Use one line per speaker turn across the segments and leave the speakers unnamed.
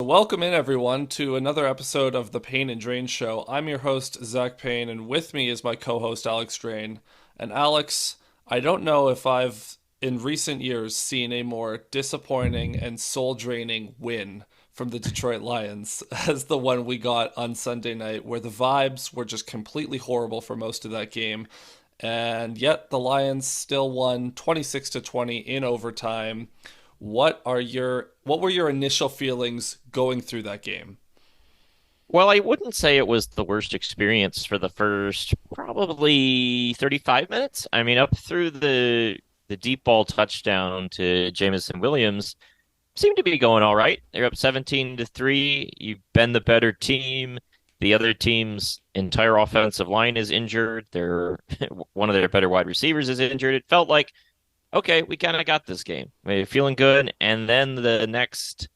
welcome in everyone to another episode of the Payne and Drain Show. I'm your host, Zach Payne, and with me is my co host, Alex Drain. And Alex, I don't know if I've in recent years seen a more disappointing and soul draining win from the Detroit Lions as the one we got on Sunday night, where the vibes were just completely horrible for most of that game. And yet the Lions still won 26 to 20 in overtime. What were your initial feelings going through that game?
Well, I wouldn't say it was the worst experience for the first probably 35 minutes. I mean, up through the deep ball touchdown to Jamison Williams seemed to be going all right. They're up 17 to 3. You've been the better team. The other team's entire offensive line is injured. One of their better wide receivers is injured. It felt like, okay, we kind of got this game. We're feeling good. And then the next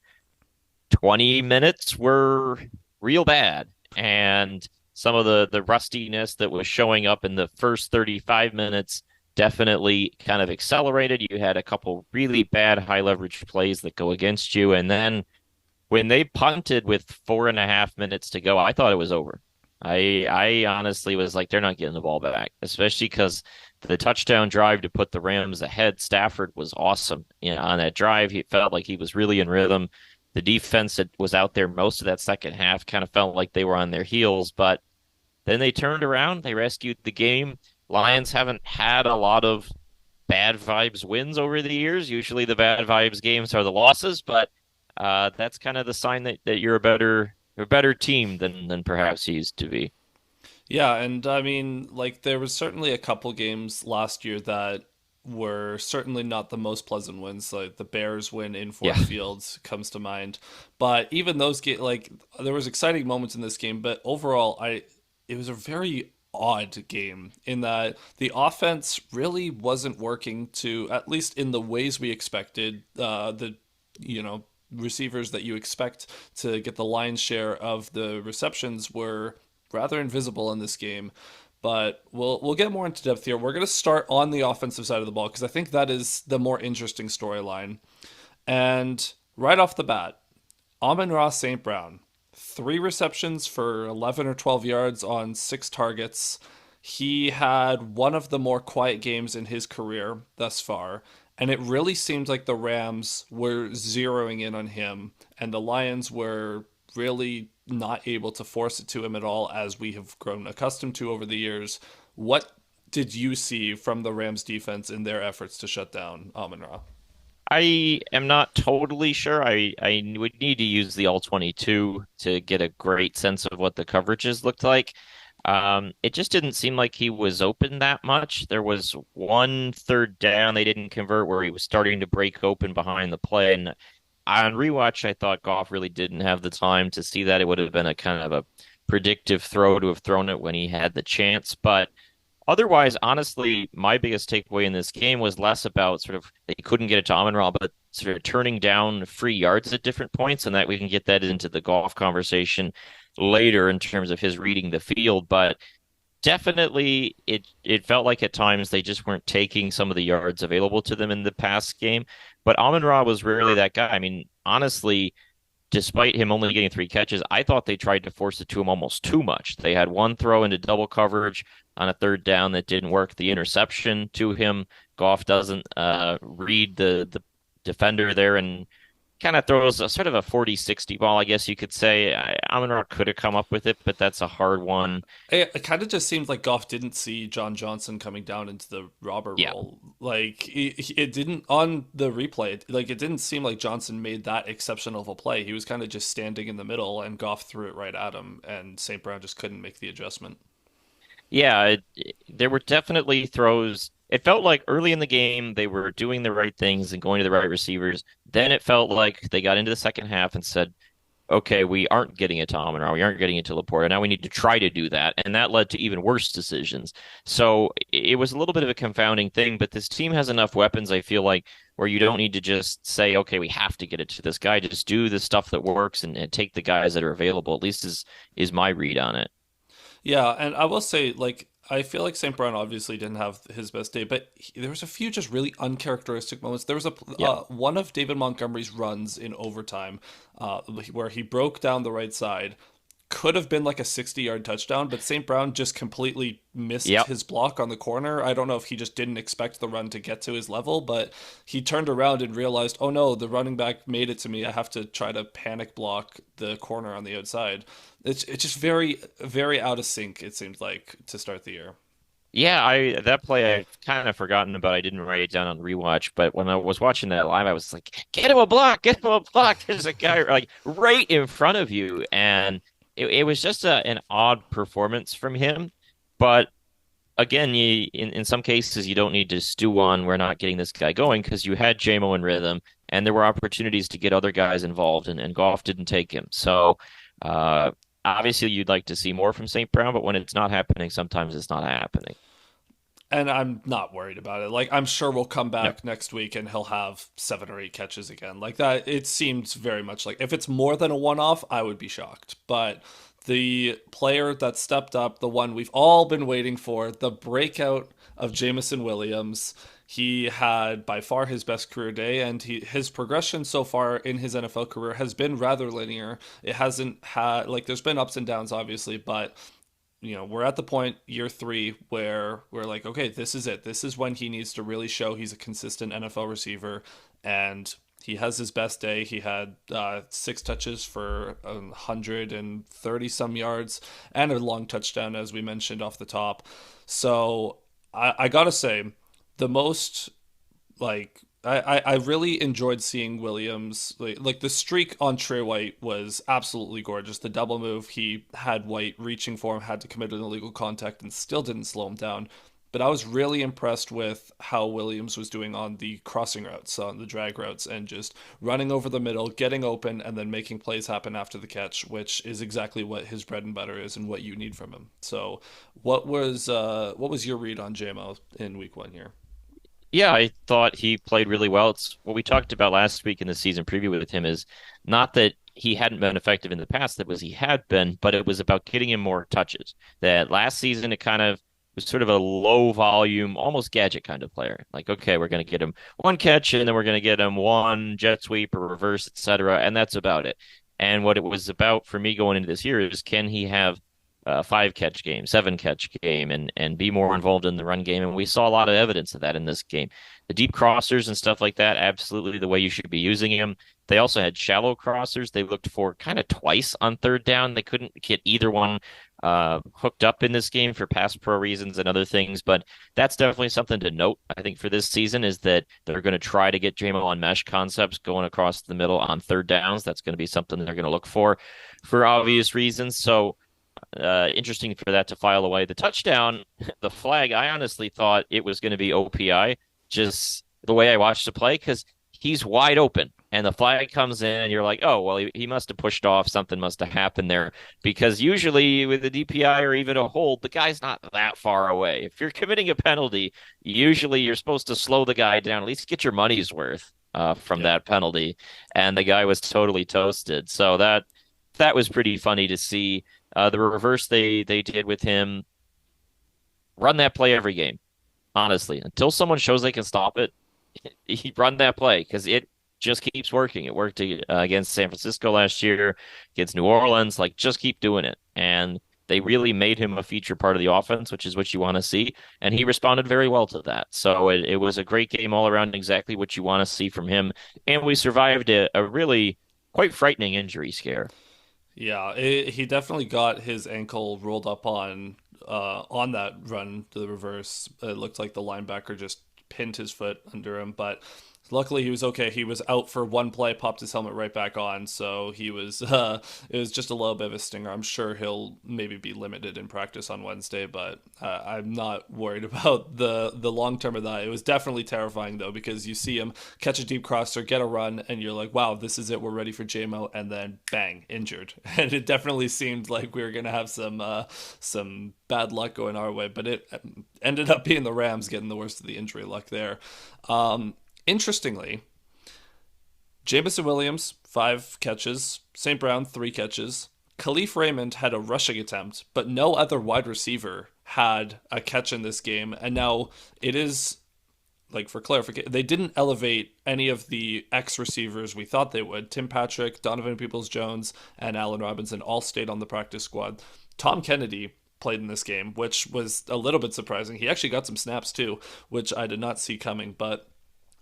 20 minutes were real bad. And some of the rustiness that was showing up in the first 35 minutes definitely kind of accelerated. You had a couple really bad high leverage plays that go against you. And then when they punted with 4.5 minutes to go, I thought it was over. I honestly was like, they're not getting the ball back, especially because the touchdown drive to put the Rams ahead, Stafford was awesome. On that drive, he felt like he was really in rhythm. The defense that was out there most of that second half kind of felt like they were on their heels, but then they turned around, they rescued the game. Lions haven't had a lot of bad vibes wins over the years. Usually the bad vibes games are the losses, but that's kind of the sign that you're a better team than perhaps you used to be.
Yeah, and I mean, like, there was certainly a couple games last year that were certainly not the most pleasant wins. Like the Bears win in Ford
Yeah.
Field comes to mind, but even those like there was exciting moments in this game. But overall, I it was a very odd game in that the offense really wasn't working to at least in the ways we expected. The you know receivers that you expect to get the lion's share of the receptions were rather invisible in this game. But we'll get more into depth here. We're going to start on the offensive side of the ball because I think that is the more interesting storyline. And right off the bat, Amon-Ra St. Brown, 3 receptions for 11 or 12 yards on 6 targets. He had one of the more quiet games in his career thus far, and it really seemed like the Rams were zeroing in on him, and the Lions were really not able to force it to him at all, as we have grown accustomed to over the years. What did you see from the Rams defense in their efforts to shut down Amon Ra?
I am not totally sure. I would need to use the all 22 to get a great sense of what the coverages looked like. It just didn't seem like he was open that much. There was one third down they didn't convert where he was starting to break open behind the play. And on rewatch, I thought Goff really didn't have the time to see that. It would have been a kind of a predictive throw to have thrown it when he had the chance. But otherwise, honestly, my biggest takeaway in this game was less about sort of they couldn't get it to Amon-Ra, but sort of turning down free yards at different points, and that we can get that into the Goff conversation later in terms of his reading the field. But definitely, it felt like at times they just weren't taking some of the yards available to them in the past game. But Amon-Ra was rarely that guy. I mean, honestly, despite him only getting 3 catches, I thought they tried to force it to him almost too much. They had one throw into double coverage on a third down that didn't work. The interception to him, Goff doesn't read the defender there and kind of throws a sort of a 40-60 ball, I guess you could say. Amon-Ra could have come up with it, but that's a hard one.
It kind of just seemed like Goff didn't see John Johnson coming down into the robber
Yeah.
role. Like it didn't on the replay. Like it didn't seem like Johnson made that exceptional of a play. He was kind of just standing in the middle, and Goff threw it right at him, and St. Brown just couldn't make the adjustment.
Yeah, there were definitely throws. It felt like early in the game they were doing the right things and going to the right receivers. Then it felt like they got into the second half and said, okay, we aren't getting it to Amon-Ra, we aren't getting it to Laporta. Now we need to try to do that. And that led to even worse decisions. So it was a little bit of a confounding thing, but this team has enough weapons, I feel like, where you don't need to just say, okay, we have to get it to this guy. Just do the stuff that works and take the guys that are available, at least is my read on it.
Yeah, and I will say, like, I feel like St. Brown obviously didn't have his best day, but there was a few just really uncharacteristic moments. There was a
Yeah.
one of David Montgomery's runs in overtime, where he broke down the right side. Could have been like a 60-yard touchdown, but St. Brown just completely missed
Yep.
his block on the corner. I don't know if he just didn't expect the run to get to his level, but he turned around and realized, oh no, the running back made it to me. I have to try to panic block the corner on the outside. It's just very, very out of sync, it seemed like, to start the year.
Yeah, I that play I've kind of forgotten about. I didn't write it down on rewatch, but when I was watching that live, I was like, "Get him a block! Get him a block!" There's a guy like right in front of you, and it was just an odd performance from him. But again, in some cases, you don't need to stew on we're not getting this guy going because you had Jamo in rhythm, and there were opportunities to get other guys involved, and Goff didn't take him. So, uh, obviously, you'd like to see more from St. Brown, but when it's not happening, sometimes it's not happening.
And I'm not worried about it. Like, I'm sure we'll come
No.
back next week and he'll have 7 or 8 catches again. Like that, it seems very much like if it's more than a one off, I would be shocked. But the player that stepped up, the one we've all been waiting for, the breakout of Jamison Williams, he had by far his best career day, and his progression so far in his NFL career has been rather linear. It hasn't had like there's been ups and downs, obviously, but we're at the point year 3 where we're like, okay, this is it. This is when he needs to really show he's a consistent NFL receiver, and he has his best day. He had 6 touches for 130 some yards and a long touchdown, as we mentioned off the top. So I gotta say, the most like I really enjoyed seeing Williams like the streak on Trey White was absolutely gorgeous. The double move he had White reaching for him, had to commit an illegal contact and still didn't slow him down. But I was really impressed with how Williams was doing on the crossing routes, on the drag routes, and just running over the middle, getting open, and then making plays happen after the catch, which is exactly what his bread and butter is and what you need from him. So, what was your read on JMO in week 1 here?
Yeah, I thought he played really well. It's what we talked about last week in the season preview with him is not that he hadn't been effective in the past, that was he had been, but it was about getting him more touches. That last season it kind of was sort of a low volume, almost gadget kind of player. Like, okay, we're going to get him one catch and then we're going to get him one jet sweep or reverse, etc., and that's about it. And what it was about for me going into this year is can he have five catch game, seven catch game, and be more involved in the run game. And we saw a lot of evidence of that in this game. The deep crossers and stuff like that, absolutely the way you should be using him. They also had shallow crossers. They looked for kind of twice on third down. They couldn't get either one hooked up in this game for pass pro reasons and other things. But that's definitely something to note, I think, for this season is that they're going to try to get Jamo on mesh concepts going across the middle on third downs. That's going to be something they're going to look for obvious reasons. So interesting for that to file away. The touchdown, the flag, I honestly thought it was going to be OPI, just the way I watched the play, because he's wide open. And the flag comes in, and you're like, oh, well, he must have pushed off. Something must have happened there. Because usually with a DPI or even a hold, the guy's not that far away. If you're committing a penalty, usually you're supposed to slow the guy down, at least get your money's worth from
Yeah.
that penalty. And the guy was totally toasted. So that was pretty funny to see. The reverse they did with him, run that play every game, honestly. Until someone shows they can stop it, he run that play because it just keeps working. It worked against San Francisco last year, against New Orleans. Like, just keep doing it. And they really made him a feature part of the offense, which is what you want to see. And he responded very well to that. So it was a great game all around, exactly what you want to see from him. And we survived a really quite frightening injury scare.
Yeah, he definitely got his ankle rolled up on that run to the reverse. It looked like the linebacker just pinned his foot under him, but luckily he was okay. He was out for one play, popped his helmet right back on, so he was it was just a little bit of a stinger. I'm sure he'll maybe be limited in practice on Wednesday, but I'm not worried about the long term of that. It was definitely terrifying though because you see him catch a deep crosser, get a run, and you're like, wow, this is it. We're ready for JMO, and then bang, injured. And it definitely seemed like we were gonna have some bad luck going our way, but it ended up being the Rams getting the worst of the injury luck there. Interestingly, Jamison Williams, 5 catches. St. Brown, 3 catches. Khalif Raymond had a rushing attempt, but no other wide receiver had a catch in this game, and now it is like for clarification, they didn't elevate any of the ex receivers we thought they would. Tim Patrick, Donovan Peoples Jones, and Allen Robinson all stayed on the practice squad. Tom Kennedy played in this game, which was a little bit surprising. He actually got some snaps too, which I did not see coming. But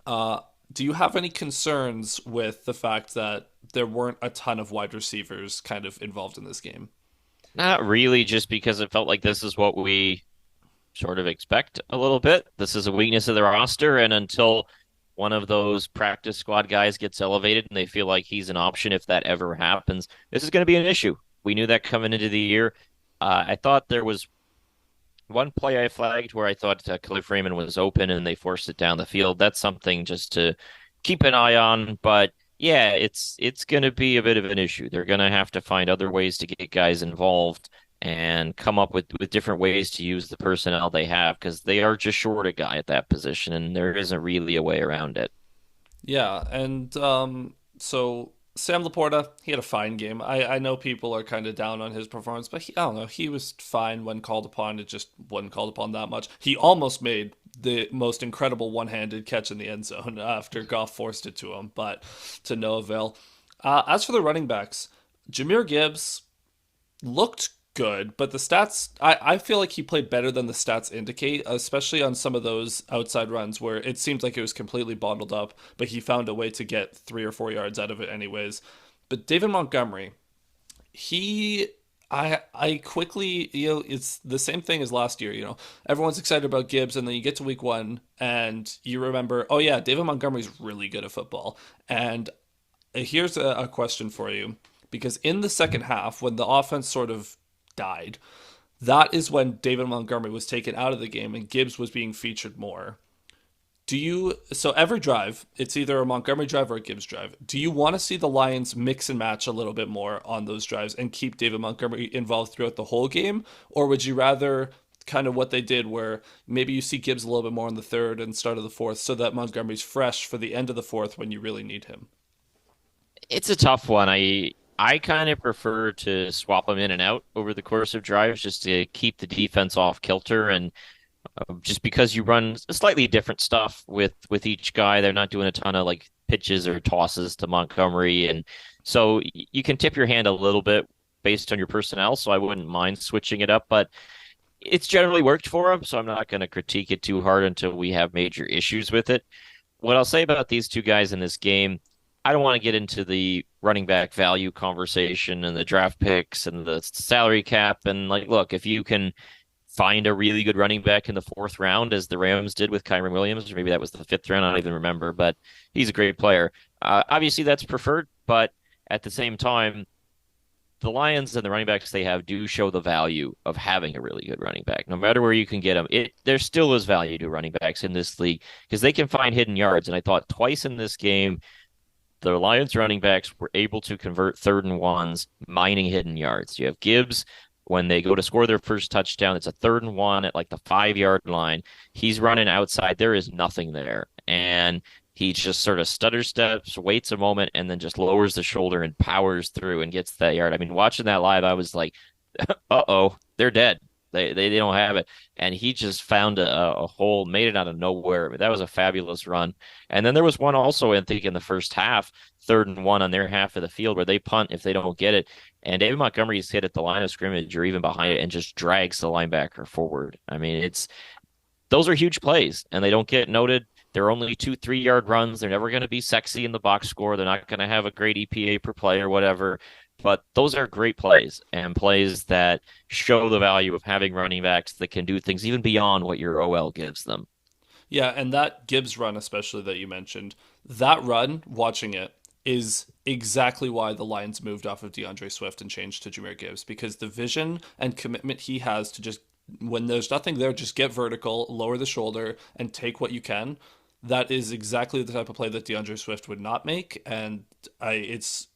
uh, do you have any concerns with the fact that there weren't a ton of wide receivers kind of involved in this game?
Not really, just because it felt like this is what we sort of expect a little bit. This is a weakness of the roster, and until one of those practice squad guys gets elevated and they feel like he's an option if that ever happens, this is going to be an issue. We knew that coming into the year. I thought there was one play I flagged where I thought Khalif Raymond was open and they forced it down the field. That's something just to keep an eye on. But yeah, it's going to be a bit of an issue. They're going to have to find other ways to get guys involved and come up with different ways to use the personnel they have because they are just short a guy at that position, and there isn't really a way around it.
Yeah, and so Sam Laporta, he had a fine game. I know people are kind of down on his performance, but I don't know, he was fine when called upon. It just wasn't called upon that much. He almost made the most incredible one-handed catch in the end zone after Goff forced it to him, but to no avail. As for the running backs, Jameer Gibbs looked good, but the stats, I feel like he played better than the stats indicate, especially on some of those outside runs where it seemed like it was completely bottled up, but he found a way to get 3 or 4 yards out of it anyways. But David Montgomery, he I quickly, it's the same thing as last year, everyone's excited about Gibbs, and then you get to week one and you remember, oh yeah, David Montgomery's really good at football. And here's a question for you, because in the second half, when the offense sort of died, that is when David Montgomery was taken out of the game and Gibbs was being featured more. So every drive, it's either a Montgomery drive or a Gibbs drive. Do you want to see the Lions mix and match a little bit more on those drives and keep David Montgomery involved throughout the whole game? Or would you rather kind of what they did where maybe you see Gibbs a little bit more in the third and start of the fourth so that Montgomery's fresh for the end of the fourth when you really need him?
It's a tough one. I kind of prefer to swap them in and out over the course of drives just to keep the defense off kilter and just because you run slightly different stuff with each guy. They're not doing a ton of like pitches or tosses to Montgomery, and so you can tip your hand a little bit based on your personnel. So I wouldn't mind switching it up, but it's generally worked for him. So I'm not going to critique it too hard until we have major issues with it. What I'll say about these two guys in this game, I don't want to get into the running back value conversation and the draft picks and the salary cap. And like, look, if you can find a really good running back in the fourth round, as the Rams did with Kyren Williams, or maybe that was the fifth round, I don't even remember, but he's a great player. Obviously, that's preferred, but at the same time, the Lions and the running backs they have do show the value of having a really good running back. No matter where you can get them, there still is value to running backs in this league because they can find hidden yards. And I thought twice in this game, the Lions running backs were able to convert third and ones, mining hidden yards. You have Gibbs when they go to score their first touchdown. It's a third and one at like the 5 yard line. He's running outside. There is nothing there. And he just sort of stutter steps, waits a moment, and then just lowers the shoulder and powers through and gets that yard. I mean, watching that live, I was like, uh-oh, they're dead. They don't have it. And he just found a hole, made it out of nowhere. I mean, that was a fabulous run. And then there was one also, I think, in the first half, third and one on their half of the field where they punt if they don't get it. And David Montgomery's hit at the line of scrimmage or even behind it and just drags the linebacker forward. I mean, those are huge plays and they don't get noted. They're only 2 3 yard runs. They're never going to be sexy in the box score. They're not going to have a great EPA per play or whatever. But those are great plays and plays that show the value of having running backs that can do things even beyond what your OL gives them.
Yeah, and that Gibbs run, especially that you mentioned, that run, watching it, is exactly why the Lions moved off of DeAndre Swift and changed to Jahmyr Gibbs, because the vision and commitment he has to just, when there's nothing there, just get vertical, lower the shoulder, and take what you can. That is exactly the type of play that DeAndre Swift would not make, and it's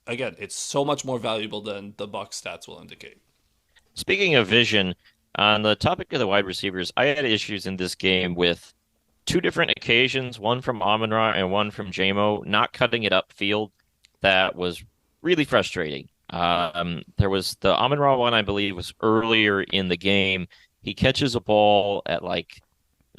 so much more valuable than the box stats will indicate.
Speaking of vision, on the topic of the wide receivers, I had issues in this game with two different occasions, one from Amon-Ra and one from Jamo, not cutting it upfield. That was really frustrating. There was the Amon-Ra one, I believe, was earlier in the game. He catches a ball at like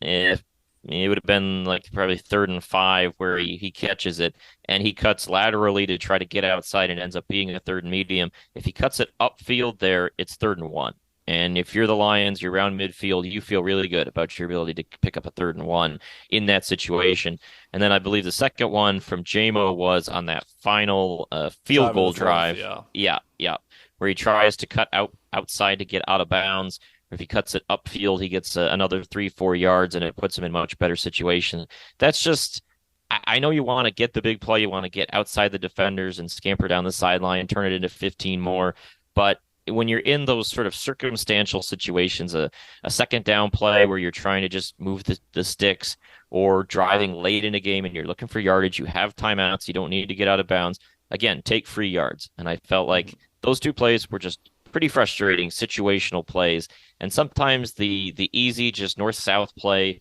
if it would have been like probably 3rd and 5 where he catches it and he cuts laterally to try to get outside and ends up being a third and medium. If he cuts it upfield there, it's 3rd and 1. And if you're the Lions, you're around midfield, you feel really good about your ability to pick up a 3rd and 1 in that situation. And then I believe the second one from Jamo was on that final field
Drive of
goal
the fourth,
drive.
yeah.
Yeah, yeah, where he tries to cut outside to get out of bounds. If he cuts it upfield, he gets another 3, 4 yards, and it puts him in much better situation. That's just, I know you want to get the big play, you want to get outside the defenders and scamper down the sideline, turn it into 15 more. But when you're in those sort of circumstantial situations, a second down play where you're trying to just move the sticks or driving late in a game and you're looking for yardage, you have timeouts, you don't need to get out of bounds. Again, take free yards. And I felt like
Mhm.
those two plays were just pretty frustrating situational plays. And sometimes the easy, just north-south play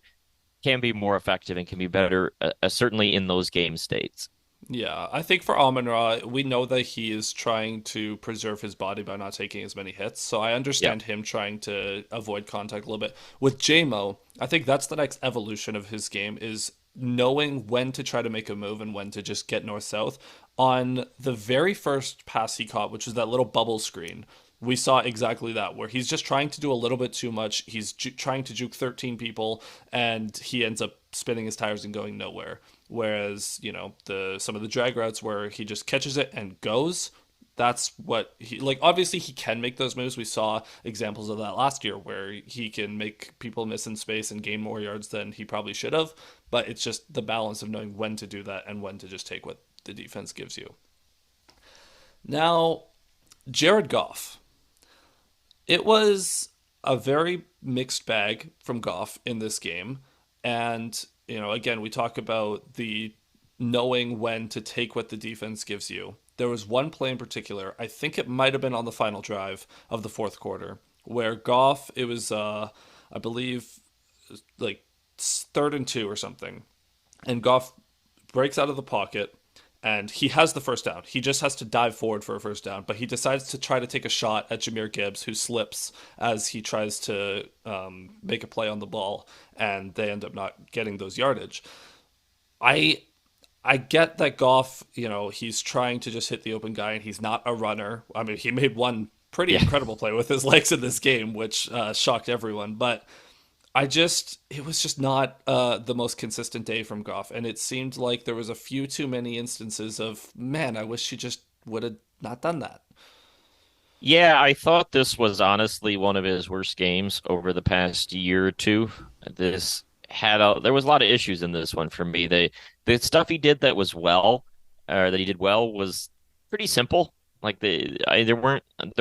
can be more effective and can be better, certainly in those game states.
Yeah, I think for Amon-Ra, we know that he is trying to preserve his body by not taking as many hits. So I
Yeah.
understand him trying to avoid contact a little bit. With Jamo, I think that's the next evolution of his game is knowing when to try to make a move and when to just get north-south. On the very first pass he caught, which was that little bubble screen, we saw exactly that, where he's just trying to do a little bit too much. He's trying to juke 13 people, and he ends up spinning his tires and going nowhere. Whereas, the some of the drag routes where he just catches it and goes, that's what he like. Obviously, he can make those moves. We saw examples of that last year where he can make people miss in space and gain more yards than he probably should have. But it's just the balance of knowing when to do that and when to just take what the defense gives you. Now, Jared Goff. It was a very mixed bag from Goff in this game. And, again, we talk about the knowing when to take what the defense gives you. There was one play in particular, I think it might have been on the final drive of the fourth quarter, where Goff, it was, I believe, like 3rd and 2 or something. And Goff breaks out of the pocket and he has the first down. He just has to dive forward for a first down, but he decides to try to take a shot at Jahmyr Gibbs, who slips as he tries to make a play on the ball, and they end up not getting those yardage. I I get that Goff, he's trying to just hit the open guy, and he's not a runner. I mean, he made one pretty
Yeah.
incredible play with his legs in this game, which shocked everyone, but it was just not the most consistent day from Goff, and it seemed like there was a few too many instances of, man, I wish he just would have not done that.
Yeah, I thought this was honestly one of his worst games over the past year or two. This there was a lot of issues in this one for me. The stuff he did that was well, or that he did well was pretty simple. Like there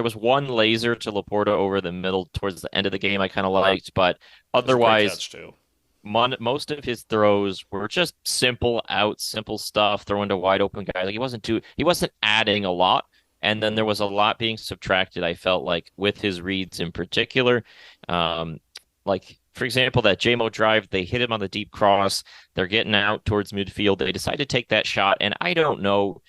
was one laser to Laporta over the middle towards the end of the game I kind of liked, but
It was a great
otherwise
catch too.
most of his throws were just simple stuff, throwing to wide open guys. Like he wasn't adding a lot. And then there was a lot being subtracted, I felt like, with his reads in particular. Um, like, for example, that JMO drive, they hit him on the deep cross. They're getting out towards midfield. They decide to take that shot. And I don't know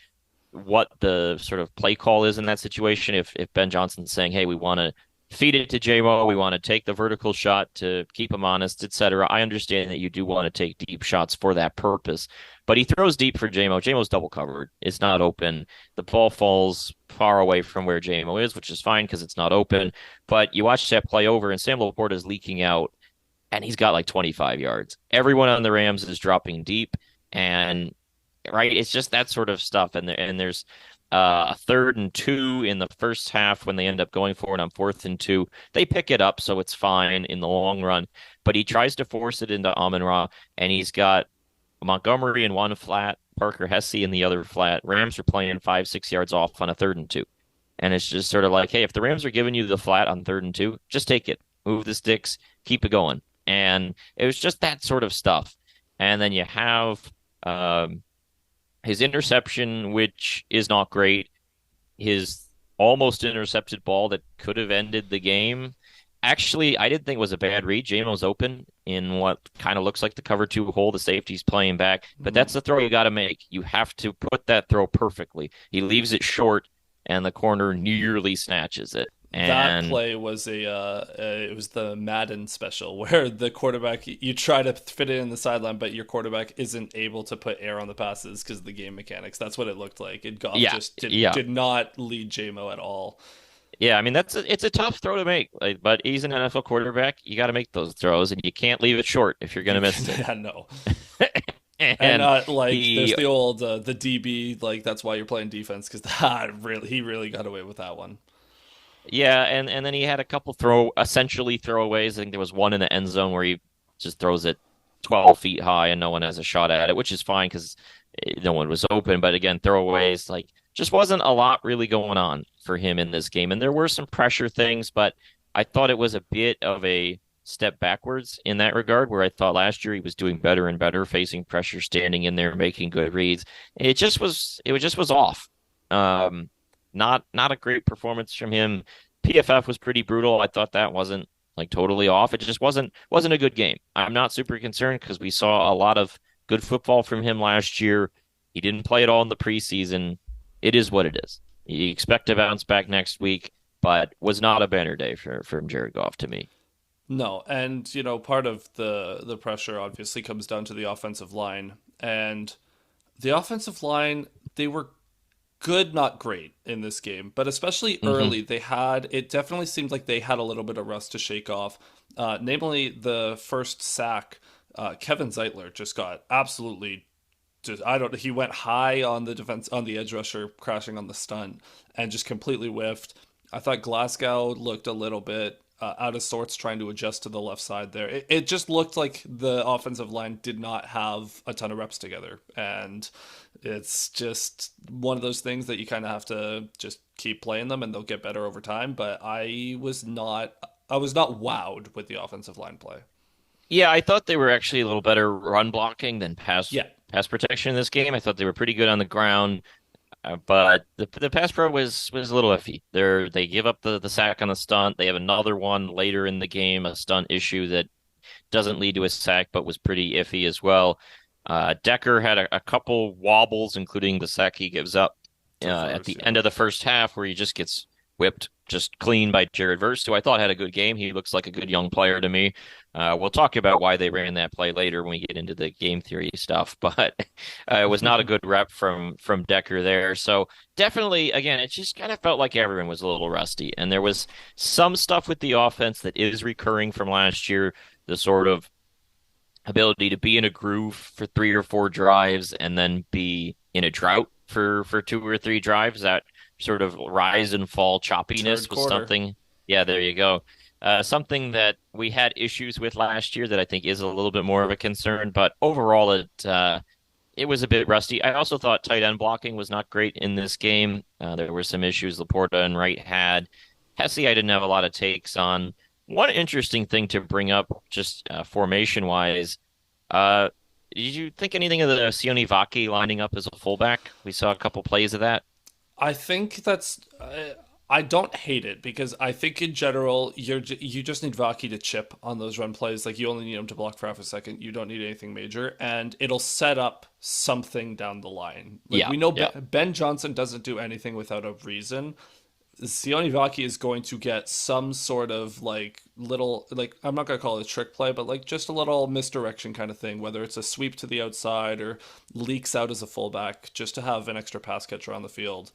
what the sort of play call is in that situation. If Ben Johnson's saying, hey, we want to feed it to JMO, we want to take the vertical shot to keep him honest, etc. I understand that you do want to take deep shots for that purpose, but he throws deep for JMO. JMO's double covered. It's not open. The ball falls far away from where JMO is, which is fine because it's not open. But you watch that play over, and Sam Laporta is leaking out, and he's got like 25 yards. Everyone on the Rams is dropping deep, and right, it's just that sort of stuff. And there's a 3rd and 2 in the first half when they end up going forward on 4th and 2. They pick it up, so it's fine in the long run. But he tries to force it into Amon-Ra, and he's got Montgomery in one flat, Parker Hesse in the other flat. Rams are playing 5, 6 yards off on a 3rd and 2. And it's just sort of like, hey, if the Rams are giving you the flat on 3rd and 2, just take it. Move the sticks, keep it going. And it was just that sort of stuff. And then you have his interception, which is not great. His almost intercepted ball that could have ended the game. Actually, I didn't think it was a bad read. Jamo's open in what kind of looks like the cover 2 hole. The safety's playing back, but
Mhm.
that's the throw you got to make. You have to put that throw perfectly. He leaves it short, and the corner nearly snatches it.
That
And
play was it was the Madden special where the quarterback you try to fit it in the sideline, but your quarterback isn't able to put air on the passes because of the game mechanics. That's what it looked like. And Goff
yeah,
just
yeah.
did not lead Jamo at all.
Yeah, I mean it's a tough throw to make, like, but he's an NFL quarterback. You got to make those throws, and you can't leave it short if you're going
You
to
can
miss it.
yeah, no. And
And
like there's
he,
the old the DB like that's why you're playing defense because that really he really got away with that one.
yeah, and then he had a couple throw essentially throwaways. I think there was one in the end zone where he just throws it 12 feet high and no one has a shot at it, which is fine because no one was open. But again, throwaways, like, just wasn't a lot really going on for him in this game. And there were some pressure things, but I thought it was a bit of a step backwards in that regard, where I thought last year he was doing better and better, facing pressure, standing in there, making good reads. It just was off. Um, not a great performance from him. PFF was pretty brutal. I thought that wasn't like totally off. It just wasn't a good game. I'm not super concerned because we saw a lot of good football from him last year. He didn't play at all in the preseason. It is what it is. You expect to bounce back next week, but was not a banner day from Jared Goff to me.
No, and part of the pressure obviously comes down to the offensive line, and the offensive line they were good, not great in this game, but especially
Hmm.
early, it definitely seemed like they had a little bit of rust to shake off. Namely, the first sack, Kevin Zeitler just got absolutely just I don't he went high on the defense on the edge rusher crashing on the stunt and just completely whiffed. I thought Glasgow looked a little bit out of sorts trying to adjust to the left side there. It just looked like the offensive line did not have a ton of reps together. And it's just one of those things that you kind of have to just keep playing them and they'll get better over time. But I was not wowed with the offensive line play.
Yeah, I thought they were actually a little better run blocking than
Yeah,
pass protection in this game. I thought they were pretty good on the ground. But the pass pro was a little iffy. They give up the sack on the stunt. They have another one later in the game, a stunt issue that doesn't lead to a sack, but was pretty iffy as well. Decker had a couple wobbles, including the sack he gives up
to
at
Verse,
the
yeah.
end of the first half, where he just gets whipped just clean by Jared Verse, who I thought had a good game. He looks like a good young player to me. We'll talk about why they ran that play later when we get into the game theory stuff, but it was not a good rep from Decker there. So definitely, again, it just kind of felt like everyone was a little rusty, and there was some stuff with the offense that is recurring from last year. The sort of ability to be in a groove for 3 or 4 drives and then be in a drought for 2 or 3 drives. That sort of rise and fall
Third
choppiness was
quarter.
something. Yeah, there you go. Something that we had issues with last year that I think is a little bit more of a concern, but overall it was a bit rusty. I also thought tight end blocking was not great in this game. There were some issues Laporta and Wright had. Hesse, I didn't have a lot of takes on. One interesting thing to bring up, just formation wise, uh, did you think anything of the Sione Vaki lining up as a fullback? We saw a couple plays of that.
I think that's. I don't hate it because I think in general you just need Vaki to chip on those run plays. Like you only need him to block for half a second. You don't need anything major, and it'll set up something down the line. Like
Yeah,
we know
yeah.
Ben Johnson doesn't do anything without a reason. Sione Vaki is going to get some sort of like little like I'm not gonna call it a trick play, but like just a little misdirection kind of thing, whether it's a sweep to the outside or leaks out as a fullback, just to have an extra pass catcher on the field.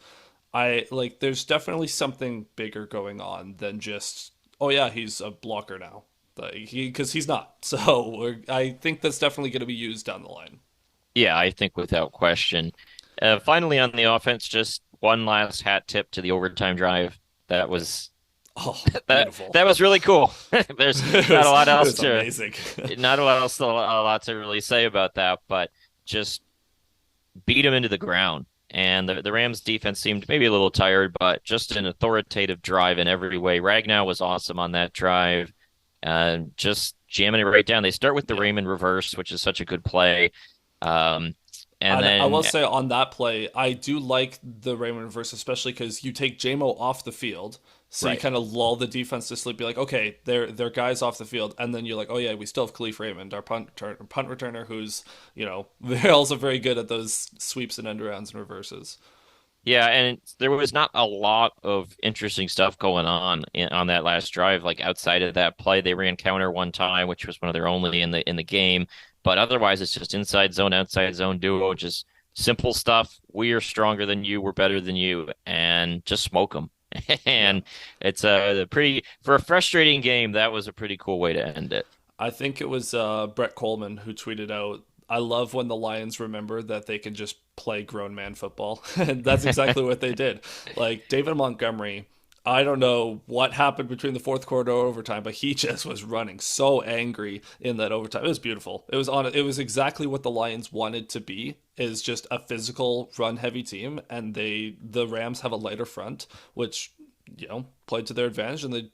I like there's definitely something bigger going on than just oh yeah he's a blocker now, like because he's not. So I think that's definitely going to be used down the line.
Yeah, I think without question. Finally, on the offense, just one last hat tip to the overtime drive. That was
Oh,
that
beautiful!
that was really cool. There's not a lot
It
else
was
to
amazing.
not a lot to really say about that, but just beat him into the ground. And the Rams defense seemed maybe a little tired, but just an authoritative drive in every way. Ragnow was awesome on that drive, just jamming it right down. They start with the
Yeah.
Raymond reverse, which is such a good play. Um, and
And I
then
will say on that play, I do like the Raymond reverse, especially because you take Jamo off the field, so you
right.
kind of lull the defense to sleep. Be like, okay, they're guys off the field, and then you're like, oh yeah, we still have Khalif Raymond, our punt returner, who's they're also very good at those sweeps and end arounds and reverses.
Yeah, and there was not a lot of interesting stuff going on on that last drive. Like outside of that play, they ran counter one time, which was one of their only in the game. But otherwise, it's just inside zone, outside zone duo, just simple stuff. We are stronger than you. We're better than you, and just smoke them.
Yeah.
And it's a pretty for a frustrating game. That was a pretty cool way to end it.
I think it was Brett Coleman who tweeted out, I love when the Lions remember that they can just play grown man football. And that's exactly what they did. Like David Montgomery, I don't know what happened between the fourth quarter and overtime, but he just was running so angry in that overtime. It was beautiful. It was exactly what the Lions wanted to be, is just a physical run heavy team, and the Rams have a lighter front, which played to their advantage, and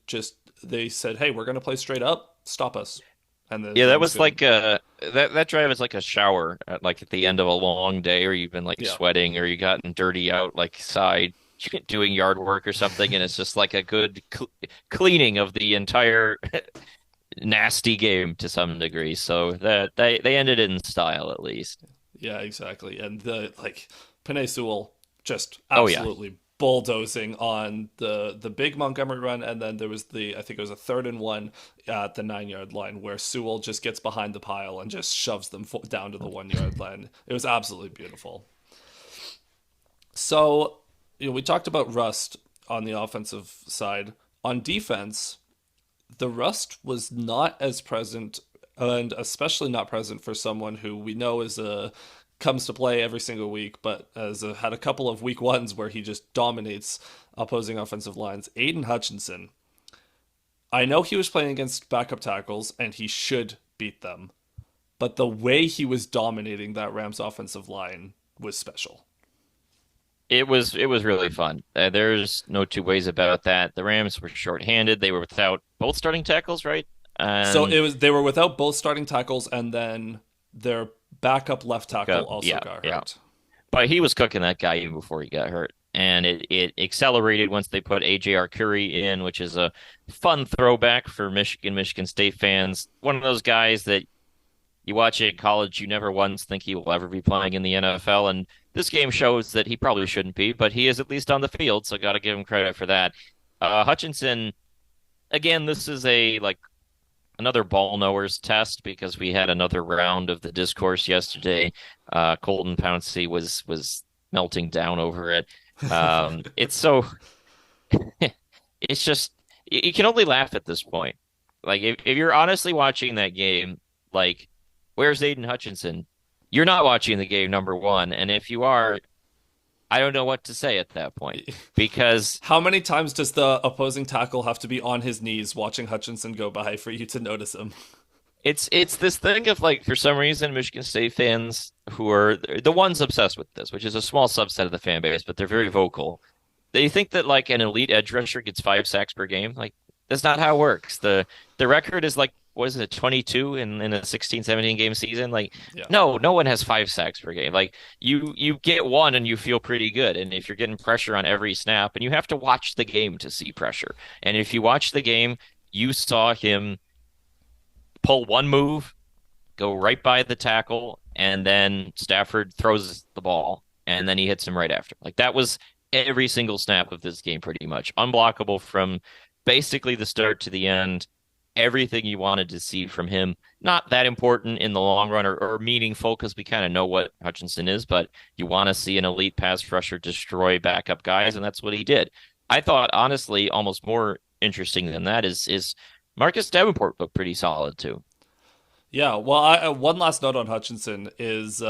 they said, "Hey, we're going to play straight up. Stop us." And the
Yeah, that
Rams
was
couldn't.
like that drive is like a shower at the end of a long day, or you've been like
Yeah,
sweating, or you gotten dirty out like side doing yard work or something, and it's just like a good cleaning of the entire nasty game to some degree. So that they ended it in style at least.
yeah, exactly. And the like Panay Sewell just
Oh yeah,
absolutely bulldozing on the big Montgomery run, and then there was the I think it was a 3rd and 1 at the 9 yard line where Sewell just gets behind the pile and just shoves them down to the 1 yard line. It was absolutely beautiful. So we talked about rust on the offensive side. On defense, the rust was not as present, and especially not present for someone who we know is a comes to play every single week, but had a couple of week ones where he just dominates opposing offensive lines. Aiden Hutchinson. I know he was playing against backup tackles and he should beat them, but the way he was dominating that Rams offensive line was special.
it was really fun. There's no two ways about that. The Rams were shorthanded. They were without both starting tackles, right?
So
And
they were without both starting tackles, and then their backup left tackle also
yeah,
got
yeah.
hurt.
But he was cooking that guy even before he got hurt. And it accelerated once they put AJ Arcuri in, which is a fun throwback for Michigan State fans. One of those guys that you watch it in college, you never once think he will ever be playing in the NFL. And this game shows that he probably shouldn't be, but he is at least on the field, so got to give him credit for that. Hutchinson, again, this is a like another ball knowers test because we had another round of the discourse yesterday. Colton Pouncey was melting down over it. It's so it's just you can only laugh at this point. Like if you're honestly watching that game, like where's Aiden Hutchinson? You're not watching the game, number one, and if you are, I don't know what to say at that point because
How many times does the opposing tackle have to be on his knees watching Hutchinson go by for you to notice him?
it's this thing of like for some reason Michigan State fans who are the ones obsessed with this, which is a small subset of the fan base, but they're very vocal. They think that like an elite edge rusher gets 5 sacks per game. Like that's not how it works. The record is like what is it, 22 in a 16-17 game season? Like
Yeah.
no one has 5 sacks per game. Like you get one and you feel pretty good. And if you're getting pressure on every snap, and you have to watch the game to see pressure. And if you watch the game, you saw him pull one move, go right by the tackle, and then Stafford throws the ball, and then he hits him right after. Like that was every single snap of this game, pretty much unblockable from basically the start to the end. Everything you wanted to see from him, not that important in the long run or meaningful because we kind of know what Hutchinson is, but you want to see an elite pass rusher destroy backup guys, and that's what he did. I thought, honestly, almost more interesting than that is Marcus Davenport looked pretty solid too.
Yeah, well, one last note on Hutchinson is,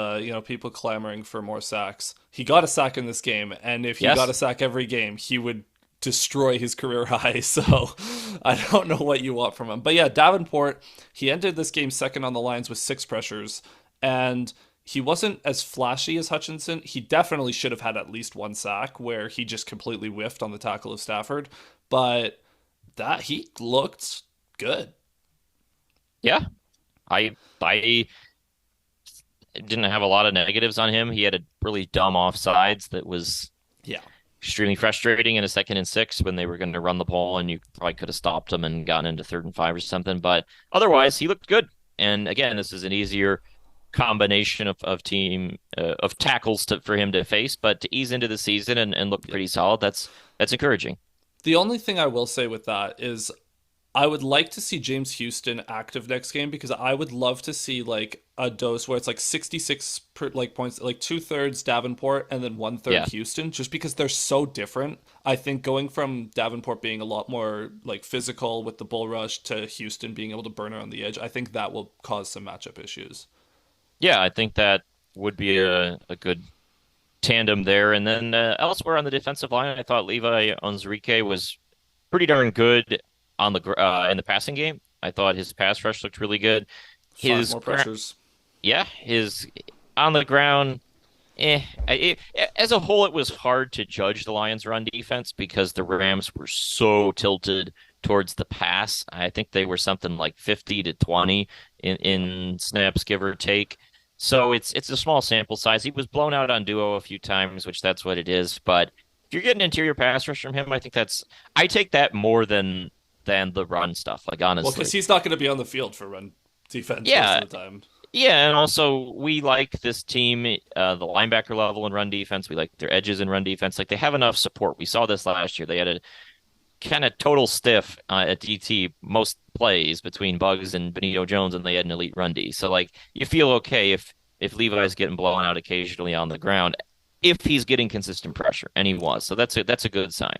people clamoring for more sacks. He got a sack in this game, and if he got a
Yes,
sack every game, he would destroy his career high. So I don't know what you want from him. But yeah, Davenport, he ended this game second on the lines with 6 pressures, and he wasn't as flashy as Hutchinson. He definitely should have had at least one sack where he just completely whiffed on the tackle of Stafford, but that he looked good.
yeah. I didn't have a lot of negatives on him. He had a really dumb offsides that was
Yeah.
extremely frustrating in a 2nd and 6 when they were going to run the ball, and you probably could have stopped him and gotten into 3rd and 5 or something. But otherwise, he looked good. And again, this is an easier combination of team of tackles for him to face, but to ease into the season and look
Yeah.
pretty solid, that's encouraging.
The only thing I will say with that is I would like to see James Houston active next game because I would love to see like a dose where it's like 66 like points, like two-thirds Davenport and then one-third
Yeah.
Houston, just because they're so different. I think going from Davenport being a lot more like physical with the bull rush to Houston being able to burn around the edge, I think that will cause some matchup issues.
Yeah, I think that would be a good tandem there. And then elsewhere on the defensive line, I thought Levi Onwuzurike was pretty darn good on in the passing game. I thought his pass rush looked really good.
Five
His
more
gra-
pressures.
yeah, his on the ground. As a whole, it was hard to judge the Lions' run defense because the Rams were so tilted towards the pass. I think they were something like 50 to 20 in snaps, give or take. So it's a small sample size. He was blown out on duo a few times, which that's what it is. But if you're getting interior pass rush from him, I take that more than the run stuff. Like
Well, because
honestly,
he's not going to be on the field for run defense most
yeah,
of the time.
yeah, and also we like this team, the linebacker level in run defense. We like their edges in run defense. Like they have enough support. We saw this last year. They had a kind of total stiff at DT most plays between Bugs and Benito Jones, and they had an elite run D. So like you feel okay if Levi's getting blown out occasionally on the ground, if he's getting consistent pressure, and he was. So that's a good sign.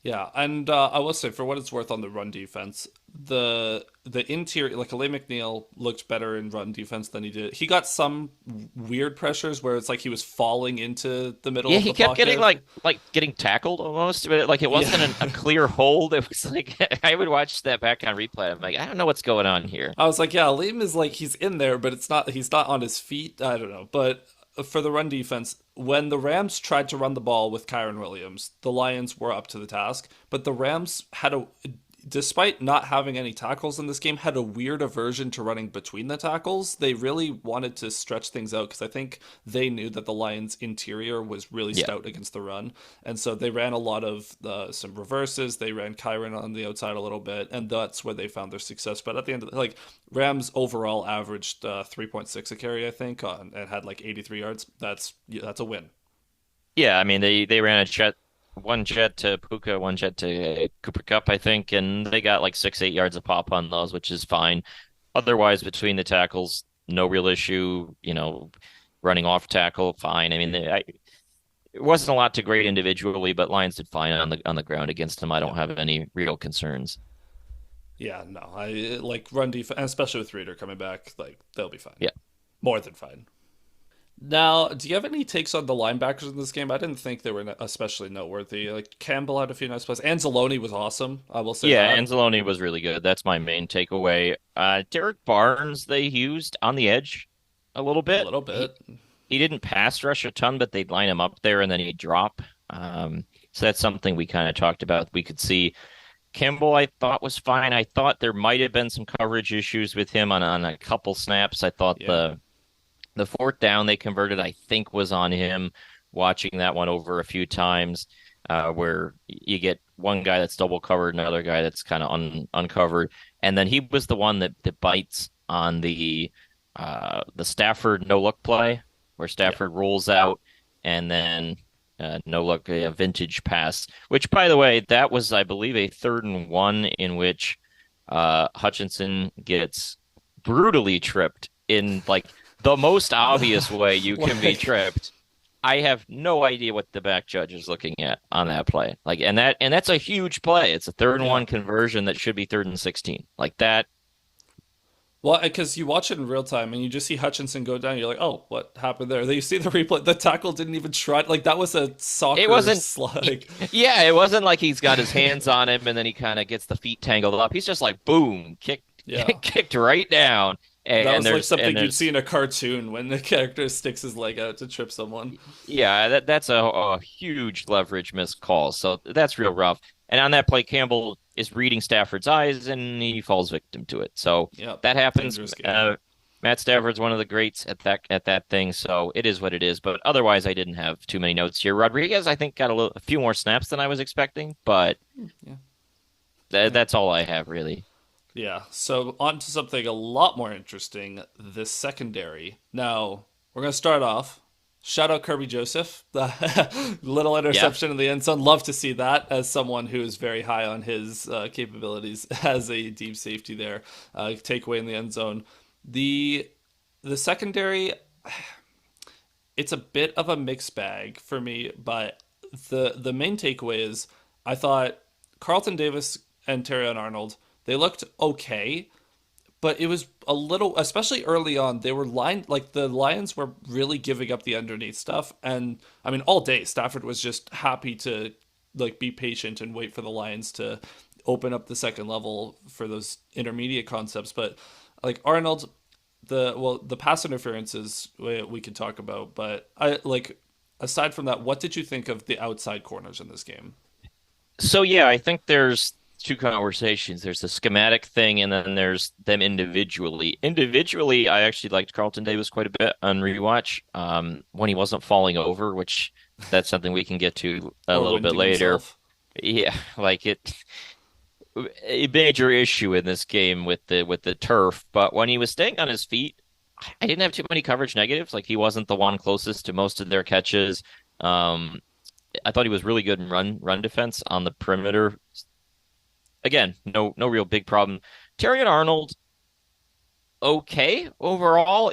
Yeah, and I will say, for what it's worth, on the run defense, the interior, like Alay McNeil, looked better in run defense than he did. He got some weird pressures where it's like he was falling into the middle
Yeah,
of
he
the
kept getting
pocket.
like getting tackled almost, but like it wasn't
Yeah,
a clear hold. It was like I would watch that back on replay. I'm like, I don't know what's going on here.
I was like, yeah, Liam is like he's in there, but it's not. He's not on his feet. I don't know, but for the run defense, when the Rams tried to run the ball with Kyron Williams, the Lions were up to the task. But the Rams had despite not having any tackles in this game, had a weird aversion to running between the tackles. They really wanted to stretch things out because I think they knew that the Lions' interior was really
Yeah.
stout against the run, and so they ran a lot of some reverses. They ran Kyron on the outside a little bit, and that's where they found their success. But at the end of like Rams overall averaged 3.6 a carry, I think, and had like 83 yards. That's a win.
Yeah, I mean they ran one jet to Puka, one jet to Cooper Cup, I think, and they got like 6, 8 yards a pop on those, which is fine. Otherwise, between the tackles, no real issue. Running off tackle, fine. I mean, it wasn't a lot to grade individually, but Lions did fine on the ground against them. I
Yeah.
don't have any real concerns.
Yeah, no, I like run defense, especially with Reader coming back. Like they'll be fine,
Yeah.
more than fine. Now, do you have any takes on the linebackers in this game? I didn't think they were especially noteworthy. Like Campbell had a few nice plays. Anzalone was awesome. I will say
Yeah,
that.
Anzalone was really good. That's my main takeaway. Derek Barnes they used on the edge a little
A
bit.
little
He
bit.
he didn't pass rush a ton, but they'd line him up there and then he'd drop. So that's something we kind of talked about. We could see Kimball, I thought was fine. I thought there might have been some coverage issues with him on a couple snaps. I thought
Yeah,
the fourth down they converted, I think, was on him. Watching that one over a few times, where you get one guy that's double covered, another guy that's kind of uncovered, and then he was the one that bites on the Stafford no look play, where
yeah,
Stafford rolls out and then no look a vintage pass. Which, by the way, that was I believe a 3rd and 1 in which Hutchinson gets brutally tripped in like the most obvious way you can be
like
tripped. I have no idea what the back judge is looking at on that play. Like, and that's a huge play. It's a third and
yeah.
one conversion that should be 3rd and 16. Like that.
Well, because you watch it in real time and you just see Hutchinson go down, you're like, "Oh, what happened there?" Then you see the replay. The tackle didn't even try. Like that was a
It
soccer
wasn't.
slide.
Yeah, it wasn't like he's got his hands on him and then he kind of gets the feet tangled up. He's just like boom, kicked,
Yeah,
kicked right down. And,
that
and
was like
there's and
something you'd see
there's
in a cartoon when the character sticks his leg out to trip someone.
Yeah, that's a huge leverage missed call. So that's real rough. And on that play, Campbell is reading Stafford's eyes and he falls victim to it. So
Yep,
that happens.
dangerous game.
Matt Stafford's one of the greats at that thing. So it is what it is. But otherwise, I didn't have too many notes here. Rodriguez, I think, got a few more snaps than I was expecting, but
Yeah,
th
yeah.
that's all I have really.
Yeah, so on to something a lot more interesting, the secondary. Now, we're going to start off. Shout out Kirby Joseph, the little
Yeah.
interception in the end zone. Love to see that as someone who is very high on his capabilities as a deep safety there. Takeaway in the end zone. The the secondary, it's a bit of a mixed bag for me, but the main takeaway is I thought Carlton Davis and Terrion Arnold, they looked okay, but it was a little, especially early on, they were lined like the Lions were really giving up the underneath stuff, and I mean all day Stafford was just happy to like be patient and wait for the Lions to open up the second level for those intermediate concepts. But like Arnold, the pass interferences we could talk about, but I like aside from that, what did you think of the outside corners in this game?
So yeah, I think there's two conversations. There's the schematic thing, and then there's them individually. Individually, I actually liked Carlton Davis quite a bit on rewatch. When he wasn't falling over, which that's something we can get to a
Or
little bit
winding
later.
himself?
Yeah, like a major issue in this game with the turf. But when he was staying on his feet, I didn't have too many coverage negatives. Like he wasn't the one closest to most of their catches. Um, I thought he was really good in run defense on the perimeter. Again, no real big problem. Terry and Arnold, okay overall.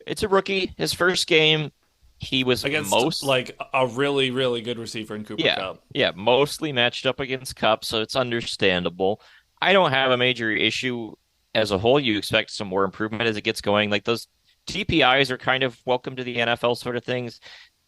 It's a rookie, his first game. He was
Against like a really, really good receiver in Cooper
yeah,
Cup.
yeah, mostly matched up against Cup, so it's understandable. I don't have a major issue as a whole. You expect some more improvement as it gets going. Like those TPIs are kind of welcome to the NFL sort of things.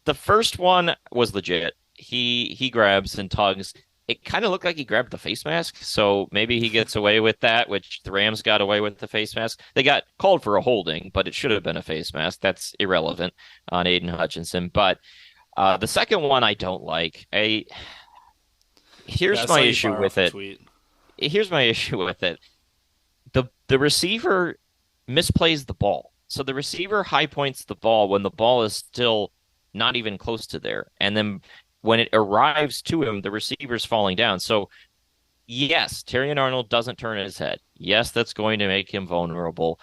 The first one was legit. He grabs and tugs. It kind of looked like he grabbed the face mask, so maybe he gets away with that, which the Rams got away with the face mask. They got called for a holding, but it should have been a face mask. That's irrelevant on Aiden Hutchinson. But the second one I don't like.
Yeah, I
Here's my
saw you
issue
fire off
with
a
it.
tweet.
Here's my issue with it. The receiver misplays the ball. So the receiver high points the ball when the ball is still not even close to there. And then when it arrives to him, the receiver's falling down. So yes, Terrion Arnold doesn't turn his head. Yes, that's going to make him vulnerable.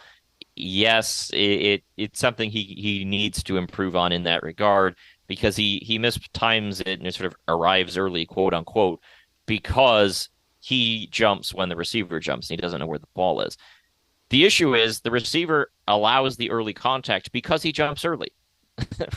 Yes, it's something he needs to improve on in that regard because he mistimes it and it sort of arrives early, quote unquote, because he jumps when the receiver jumps and he doesn't know where the ball is. The issue is the receiver allows the early contact because he jumps early.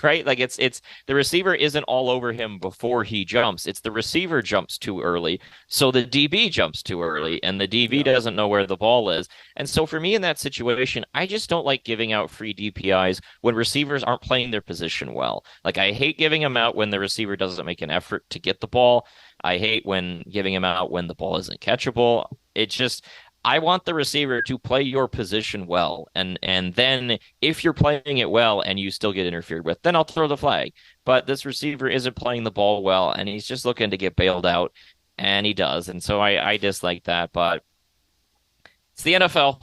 Right? Like it's the receiver isn't all over him before he jumps. It's the receiver jumps too early, so the DB jumps too early, and the DB
Yeah.
doesn't know where the ball is. And so for me in that situation, I just don't like giving out free DPIs when receivers aren't playing their position well. Like I hate giving them out when the receiver doesn't make an effort to get the ball. I hate when giving them out when the ball isn't catchable. It just I want the receiver to play your position well, and then if you're playing it well and you still get interfered with, then I'll throw the flag. But this receiver isn't playing the ball well, and he's just looking to get bailed out, and he does, and so I dislike that. But it's the NFL,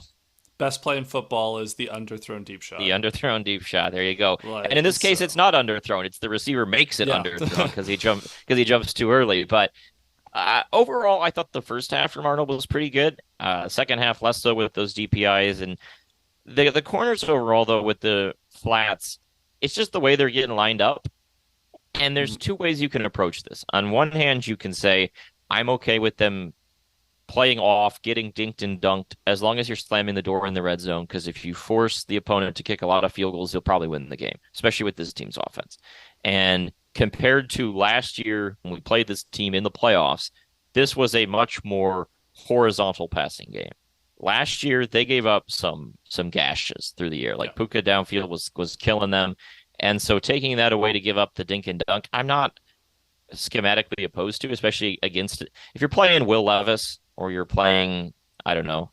Best play in football is the underthrown deep
the
shot.
underthrown deep shot. There you go. And in
Like
this case, it's
so.
not underthrown; it's the receiver makes it
Yeah.
underthrown because he jumps too early. But overall, I thought the first half from Arnold was pretty good. Second half less so with those DPIs and the corners overall though with the flats. It's just the way they're getting lined up. And there's two ways you can approach this. On one hand, you can say, I'm okay with them playing off, getting dinked and dunked, as long as you're slamming the door in the red zone. Because if you force the opponent to kick a lot of field goals, you'll probably win the game, especially with this team's offense. And compared to last year when we played this team in the playoffs, this was a much more horizontal passing game. Last year they gave up some gashes through the air.
Yeah.
Like Puka downfield was killing them. And so taking that away to give up the dink and dunk, I'm not schematically opposed to, especially against if you're playing Will Levis or you're playing, I don't know,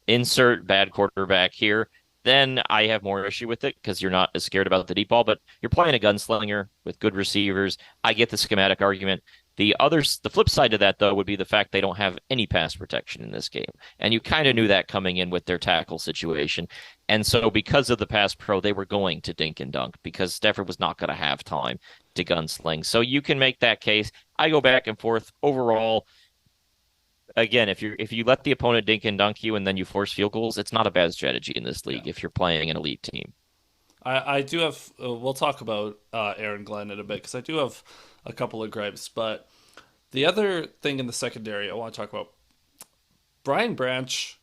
insert bad quarterback here, then I have more issue with it because you're not as scared about the deep ball. But you're playing a gunslinger with good receivers. I get the schematic argument. The flip side to that though would be the fact they don't have any pass protection in this game, and you kind of knew that coming in with their tackle situation. And so because of the pass pro, they were going to dink and dunk because Stafford was not going to have time to gunsling. So you can make that case. I go back and forth overall. again, if you let the opponent dink and dunk you and then you force field goals, it's not a bad strategy in this
Yeah.
league if you're playing an elite team.
I do have. We'll talk about Aaron Glenn in a bit because I do have a couple of gripes. But the other thing in the secondary I want to talk about, Brian Branch,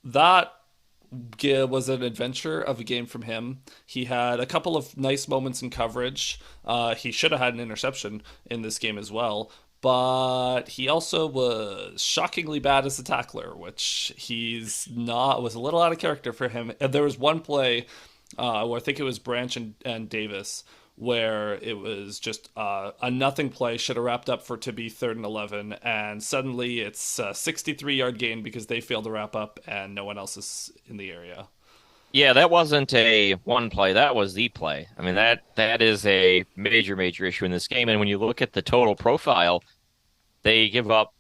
that was an adventure of a game from him. He had a couple of nice moments in coverage. He should have had an interception in this game as well. But he also was shockingly bad as a tackler, which he's not was a little out of character for him. And there was one play where I think it was Branch and Davis, where it was just a nothing play, should have wrapped up for to be 3rd and 11, and suddenly it's a 63-yard gain because they failed to wrap up and no one else is in the area.
Yeah, that wasn't a one play. That was the play. I mean, that is a major, major issue in this game. And when you look at the total profile, they give up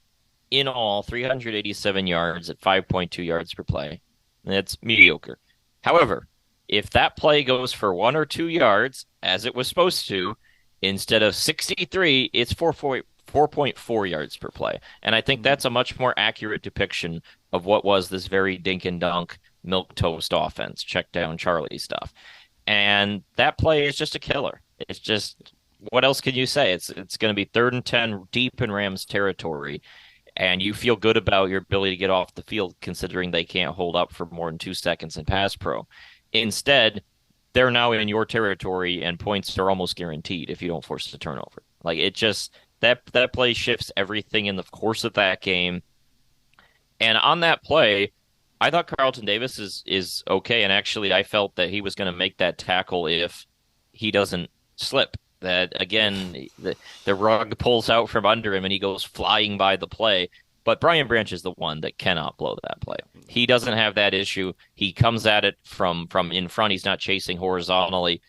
in all 387 yards at 5.2 yards per play. That's mediocre. However, if that play goes for 1 or 2 yards, as it was supposed to, instead of 63, it's 4.4 yards per play. And I think
Mm-hmm.
that's a much more accurate depiction of what was this very dink and dunk milk toast offense, check down Charlie stuff. And that play is just a killer. It's just what else can you say? It's going to be 3rd and 10 deep in Rams territory, and you feel good about your ability to get off the field considering they can't hold up for more than 2 seconds in pass pro. Instead, they're now in your territory and points are almost guaranteed if you don't force a turnover. Like it just that play shifts everything in the course of that game. And on that play, I thought Carlton Davis is okay, and actually I felt that he was going to make that tackle if he doesn't slip. That again, the rug pulls out from under him and he goes flying by the play. But Brian Branch is the one that cannot blow that play. He doesn't have that issue. He comes at it from in front. He's not chasing horizontally.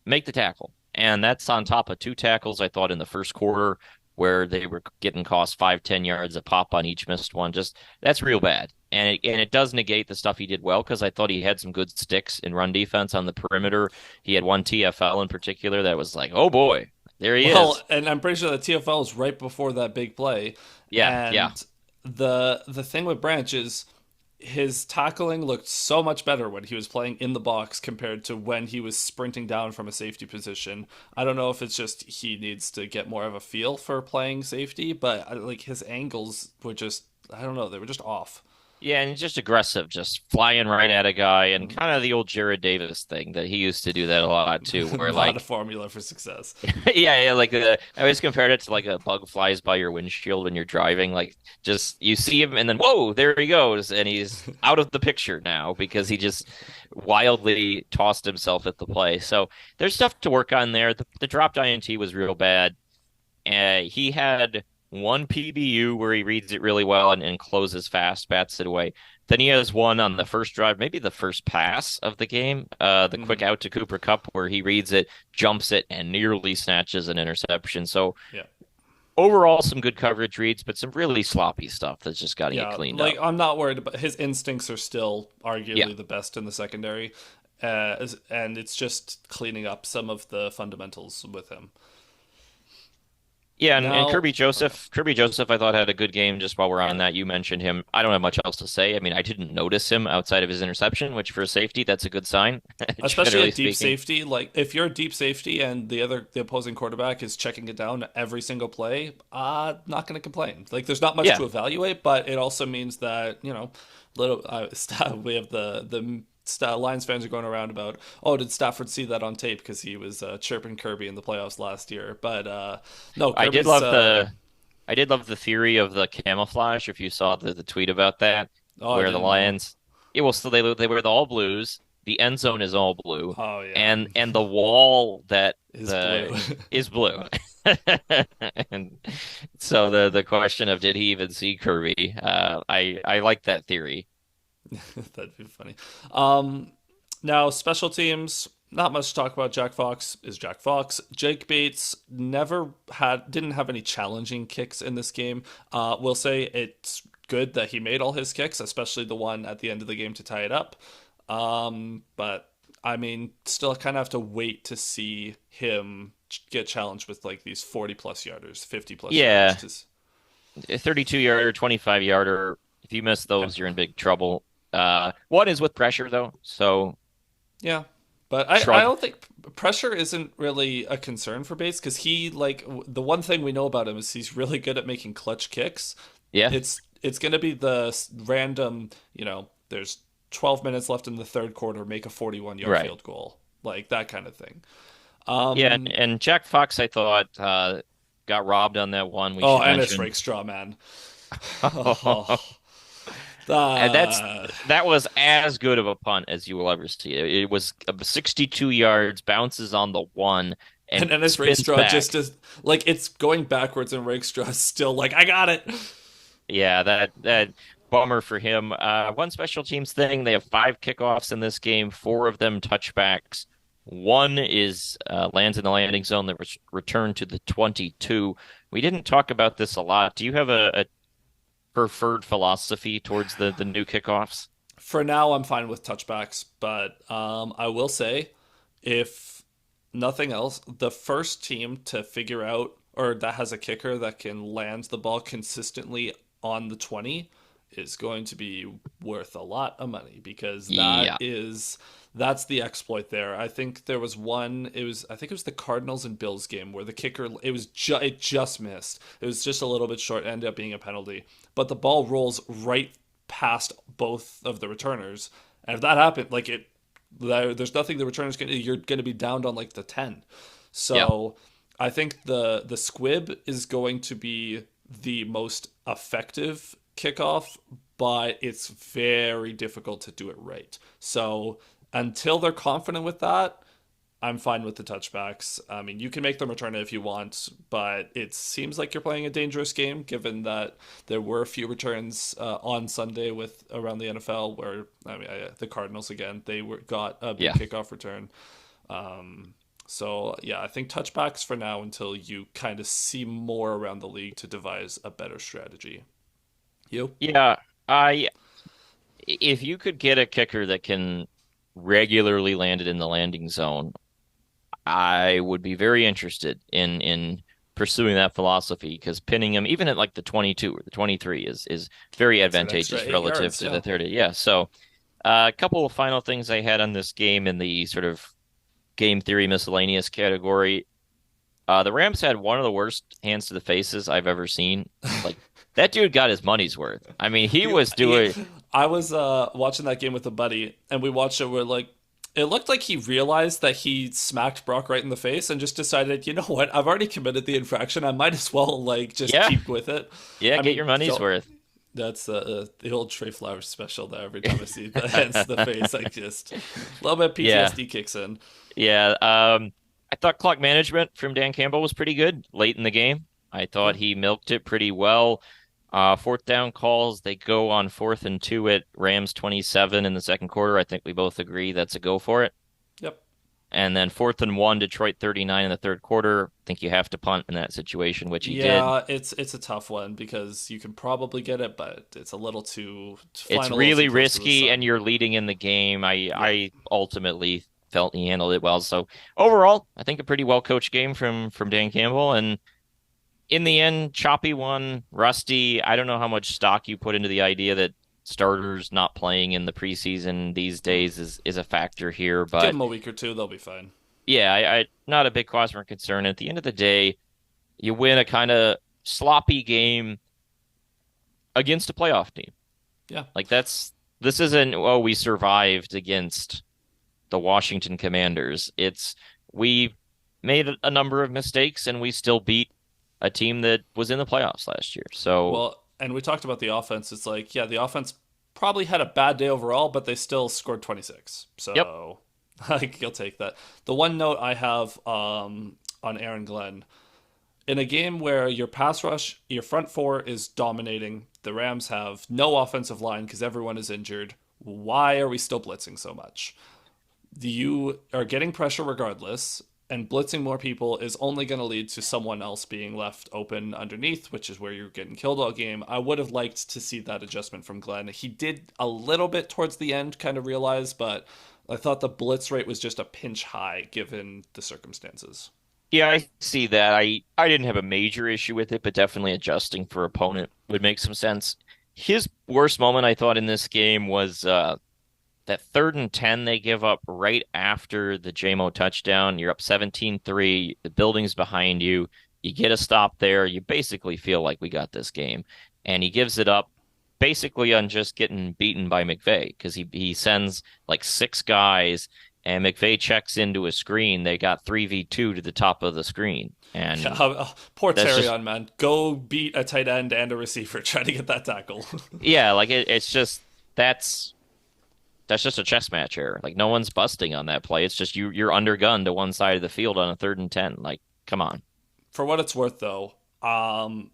Make the tackle. And that's on top of 2 tackles I thought in the first quarter where they were getting cost 5, 10 yards a pop on each missed one. Just that's real bad. And it does negate the stuff he did well because I thought he had some good sticks in run defense on the perimeter. He had one TFL in particular that was like, oh boy, there he
Well,
is.
and I'm pretty sure the TFL was right before that big play.
Yeah, yeah.
And the thing with Branch is his tackling looked so much better when he was playing in the box compared to when he was sprinting down from a safety position. I don't know if it's just he needs to get more of a feel for playing safety, but like his angles were just I don't know, they were just off.
Yeah, and just aggressive, just flying right at a guy, and kind of the old Jared Davis thing that he used to do that a lot too, where
Not a
like
formula for success.
yeah, like I always compared it to like a bug flies by your windshield when you're driving. Like just you see him and then whoa, there he goes, and he's out of the picture now because he just wildly tossed himself at the play. So there's stuff to work on there. The dropped INT was real bad. He had one PBU where he reads it really well and closes fast, bats it away. Then he has one on the first drive, maybe the first pass of the game, the quick
Hmm.
out to Cooper Kupp where he reads it, jumps it, and nearly snatches an interception. So
Yeah.
overall, some good coverage reads, but some really sloppy stuff that's just got to get
Yeah,
cleaned
like
up.
I'm not worried about his instincts are still
Yeah.
arguably the best in the secondary, and it's just cleaning up some of the fundamentals with him.
Yeah, and
Now,
Kirby Joseph, I thought had a good game. Just while we're on that, you mentioned him. I don't have much else to say. I mean, I didn't notice him outside of his interception, which for a safety, that's a good sign,
especially
generally
at deep
speaking.
safety, like if you're a deep safety and the opposing quarterback is checking it down every single play, not going to complain. Like there's not much
Yeah,
to evaluate, but it also means that little we have Lions fans are going around about, oh, did Stafford see that on tape because he was chirping Kirby in the playoffs last year? But no,
I did
Kirby's
love the I did love the theory of the camouflage. If you saw the tweet about that,
oh, I
where the
didn't know.
Lions, yeah, well, so they wear the all blues. The end zone is all blue,
Oh yeah,
and the wall that
is blue.
the is blue. And so the question of did he even see Kirby? I like that theory.
That'd be funny. Um, Now special teams. Not much to talk about. Jack Fox is Jack Fox. Jake Bates didn't have any challenging kicks in this game. We'll say it's good that he made all his kicks, especially the one at the end of the game to tie it up. But I mean, still kind of have to wait to see him get challenged with like these 40 plus yarders, 50 plus
Yeah,
yarders.
A 32-yarder, 25-yarder. If you miss those, you're in big trouble. One is with pressure though, so
Yeah. But I
shrug.
don't think pressure isn't really a concern for Bates because he like the one thing we know about him is he's really good at making clutch kicks.
Yeah,
It's going to be the random, there's 12 minutes left in the third quarter, make a 41-yard
right.
field goal. Like that kind of thing.
Yeah,
Um
and Jack Fox, I thought, got robbed on that one. We
oh,
should
and it's
mention.
Rakestraw, man. Oh,
And
uh,
that was as good of a punt as you will ever see. It was 62 yards, bounces on the one,
and
and
then it's
spins
Rakestraw just
back.
as like it's going backwards and Rakestraw is still like I got it.
Yeah, that bummer for him. One special teams thing, they have five kickoffs in this game, four of them touchbacks. One is lands in the landing zone that was returned to the 22. We didn't talk about this a lot. Do you have a preferred philosophy towards the new kickoffs?
For now, I'm fine with touchbacks, but I will say, if nothing else, the first team to figure out or that has a kicker that can land the ball consistently on the 20 is going to be worth a lot of money because
Yeah.
that's the exploit there. I think there was one. I think it was the Cardinals and Bills game where the kicker it just missed. It was just a little bit short, ended up being a penalty, but the ball rolls right past both of the returners, and if that happened, there's nothing the returners can. You're going to be downed on like the 10.
Yeah.
So I think the squib is going to be the most effective kickoff, but it's very difficult to do it right. So until they're confident with that, I'm fine with the touchbacks. I mean, you can make them return it if you want, but it seems like you're playing a dangerous game given that there were a few returns on Sunday with around the NFL where the Cardinals again got a big
Yeah.
kickoff return. So yeah, I think touchbacks for now until you kind of see more around the league to devise a better strategy. You?
Yeah. I If you could get a kicker that can regularly land it in the landing zone, I would be very interested in pursuing that philosophy because pinning him even at like the 22 or the 23 is very
It's an extra
advantageous
eight
relative
yards.
to the
Yeah.
30. Yeah. So, a couple of final things I had on this game in the sort of game theory miscellaneous category. The Rams had one of the worst hands to the faces I've ever seen. Like that dude got his money's worth. I mean, he
He,
was
he,
doing,
I was watching that game with a buddy, and we watched it. We're like, it looked like he realized that he smacked Brock right in the face, and just decided, you know what? I've already committed the infraction. I might as well like just
yeah,
keep with it.
yeah,
I
get your
mean,
money's worth.
that's the old Trey Flowers special. There, every time I see the hands to the face, I just a little bit
Yeah,
PTSD kicks in.
yeah. I thought clock management from Dan Campbell was pretty good late in the game. I thought
Yeah.
he milked it pretty well. Fourth down calls, they go on 4th and 2 at Rams 27 in the second quarter. I think we both agree that's a go for it.
Yep.
And then 4th and 1, Detroit 39 in the third quarter. I think you have to punt in that situation, which he did.
Yeah, it's a tough one because you can probably get it, but it's a little too
It's
flying a little too
really
close to the
risky, and
sun.
you're leading in the game.
Yeah.
I ultimately felt he handled it well. So overall, I think a pretty well coached game from Dan Campbell. And in the end, choppy one, rusty. I don't know how much stock you put into the idea that starters not playing in the preseason these days is a factor here,
Give
but
them a week or two, they'll be fine.
yeah, I not a big cause for concern. At the end of the day, you win a kind of sloppy game against a playoff team.
Yeah.
Like this isn't, oh, we survived against the Washington Commanders. It's we made a number of mistakes and we still beat a team that was in the playoffs last year. So
Well, and we talked about the offense. It's like, yeah, the offense probably had a bad day overall, but they still scored 26.
yep,
So, like, you'll take that. The one note I have on Aaron Glenn in a game where your pass rush, your front four is dominating, the Rams have no offensive line because everyone is injured. Why are we still blitzing so much? You are getting pressure regardless, and blitzing more people is only going to lead to someone else being left open underneath, which is where you're getting killed all game. I would have liked to see that adjustment from Glenn. He did a little bit towards the end, kind of realize, but I thought the blitz rate was just a pinch high given the circumstances.
Yeah, I see that. I didn't have a major issue with it, but definitely adjusting for opponent would make some sense. His worst moment, I thought, in this game was that 3rd and 10 they give up right after the Jamo touchdown. You're up 17-3. The building's behind you. You get a stop there. You basically feel like we got this game. And he gives it up basically on just getting beaten by McVay because he sends like 6 guys and McVay checks into a screen. They got 3v2 to the top of the screen.
Yeah,
And
poor
that's
Terry
just,
on man. Go beat a tight end and a receiver trying to get that tackle.
yeah, like it's just that's that's just a chess match error. Like no one's busting on that play. It's just you're undergunned to one side of the field on a 3rd and 10. Like, come on.
For what it's worth, though,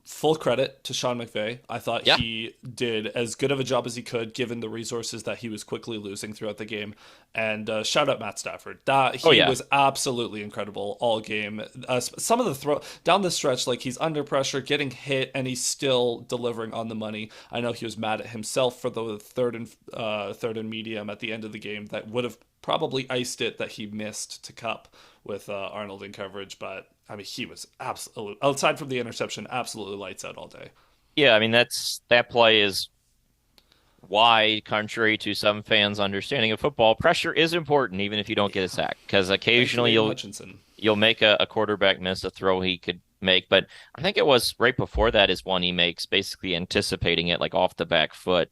full credit to Sean McVay. I thought
Yeah.
he did as good of a job as he could, given the resources that he was quickly losing throughout the game. And shout out Matt Stafford. That
Oh
he
yeah.
was absolutely incredible all game. Some of the throw down the stretch, like he's under pressure, getting hit, and he's still delivering on the money. I know he was mad at himself for the third and medium at the end of the game that would have probably iced it that he missed to Cup with Arnold in coverage, but I mean, he was absolutely, outside from the interception, absolutely lights out all day.
Yeah, I mean that play is why, contrary to some fans' understanding of football, pressure is important even if you don't get a sack. Because
Thank you,
occasionally
Aiden Hutchinson.
you'll make a quarterback miss a throw he could make. But I think it was right before that is one he makes, basically anticipating it like off the back foot.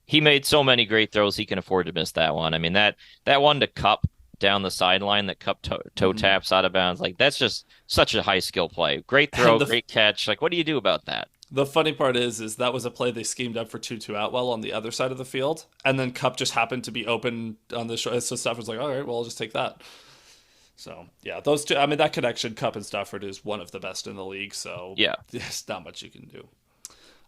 He made so many great throws he can afford to miss that one. I mean that one to Cup down the sideline that Cup toe
Mm-hmm.
taps out of bounds, like that's just such a high skill play. Great
And
throw, great catch. Like what do you do about that?
the funny part is that was a play they schemed up for Tutu Atwell on the other side of the field, and then Cup just happened to be open on the short. So Stafford's like, all right, well, I'll just take that. So yeah, those two. I mean, that connection, Cup and Stafford, is one of the best in the league. So
Yeah.
there's not much you can do.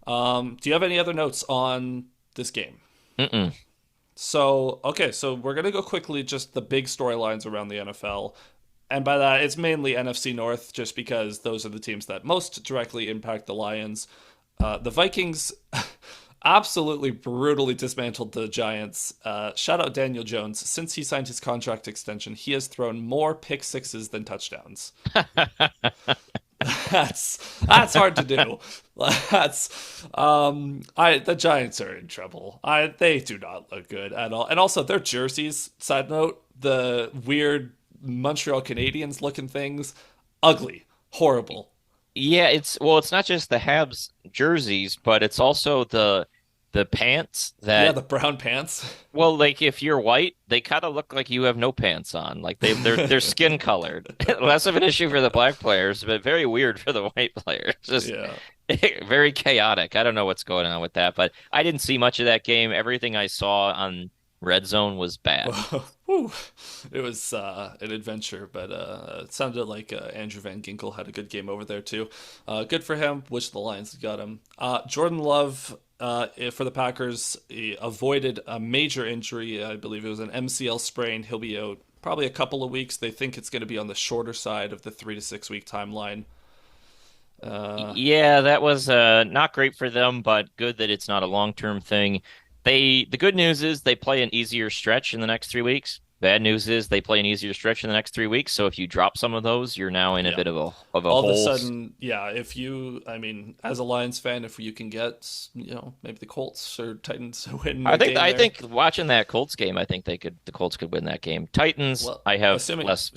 Do you have any other notes on this game?
Mm-mm.
So, okay, so we're going to go quickly just the big storylines around the NFL. And by that, it's mainly NFC North, just because those are the teams that most directly impact the Lions. The Vikings absolutely brutally dismantled the Giants. Shout out Daniel Jones. Since he signed his contract extension, he has thrown more pick sixes than touchdowns. That's hard to do. That's I the Giants are in trouble. They do not look good at all. And also their jerseys, side note, the weird Montreal Canadiens looking things, ugly, horrible.
Yeah, it's not just the Habs jerseys, but it's also the pants
Yeah,
that
the brown pants.
well, like if you're white, they kind of look like you have no pants on. Like they're skin colored. Less of an issue for the black players, but very weird for the white players. Just
Yeah.
very chaotic. I don't know what's going on with that, but I didn't see much of that game. Everything I saw on Red Zone was bad.
Whew. It was an adventure, but it sounded like Andrew Van Ginkel had a good game over there too. Good for him. Wish the Lions had got him. Jordan Love for the Packers he avoided a major injury. I believe it was an MCL sprain. He'll be out probably a couple of weeks. They think it's going to be on the shorter side of the 3 to 6 week timeline.
Yeah, that was not great for them, but good that it's not a long-term thing. The good news is they play an easier stretch in the next 3 weeks. Bad news is they play an easier stretch in the next 3 weeks. So if you drop some of those, you're now in a
Yeah.
bit of a
All of a
hole.
sudden, yeah, if you, I mean, as a Lions fan, if you can get, maybe the Colts or Titans to win a game
I
there,
think watching that Colts game, I think the Colts could win that game. Titans,
well,
I have
assuming,
less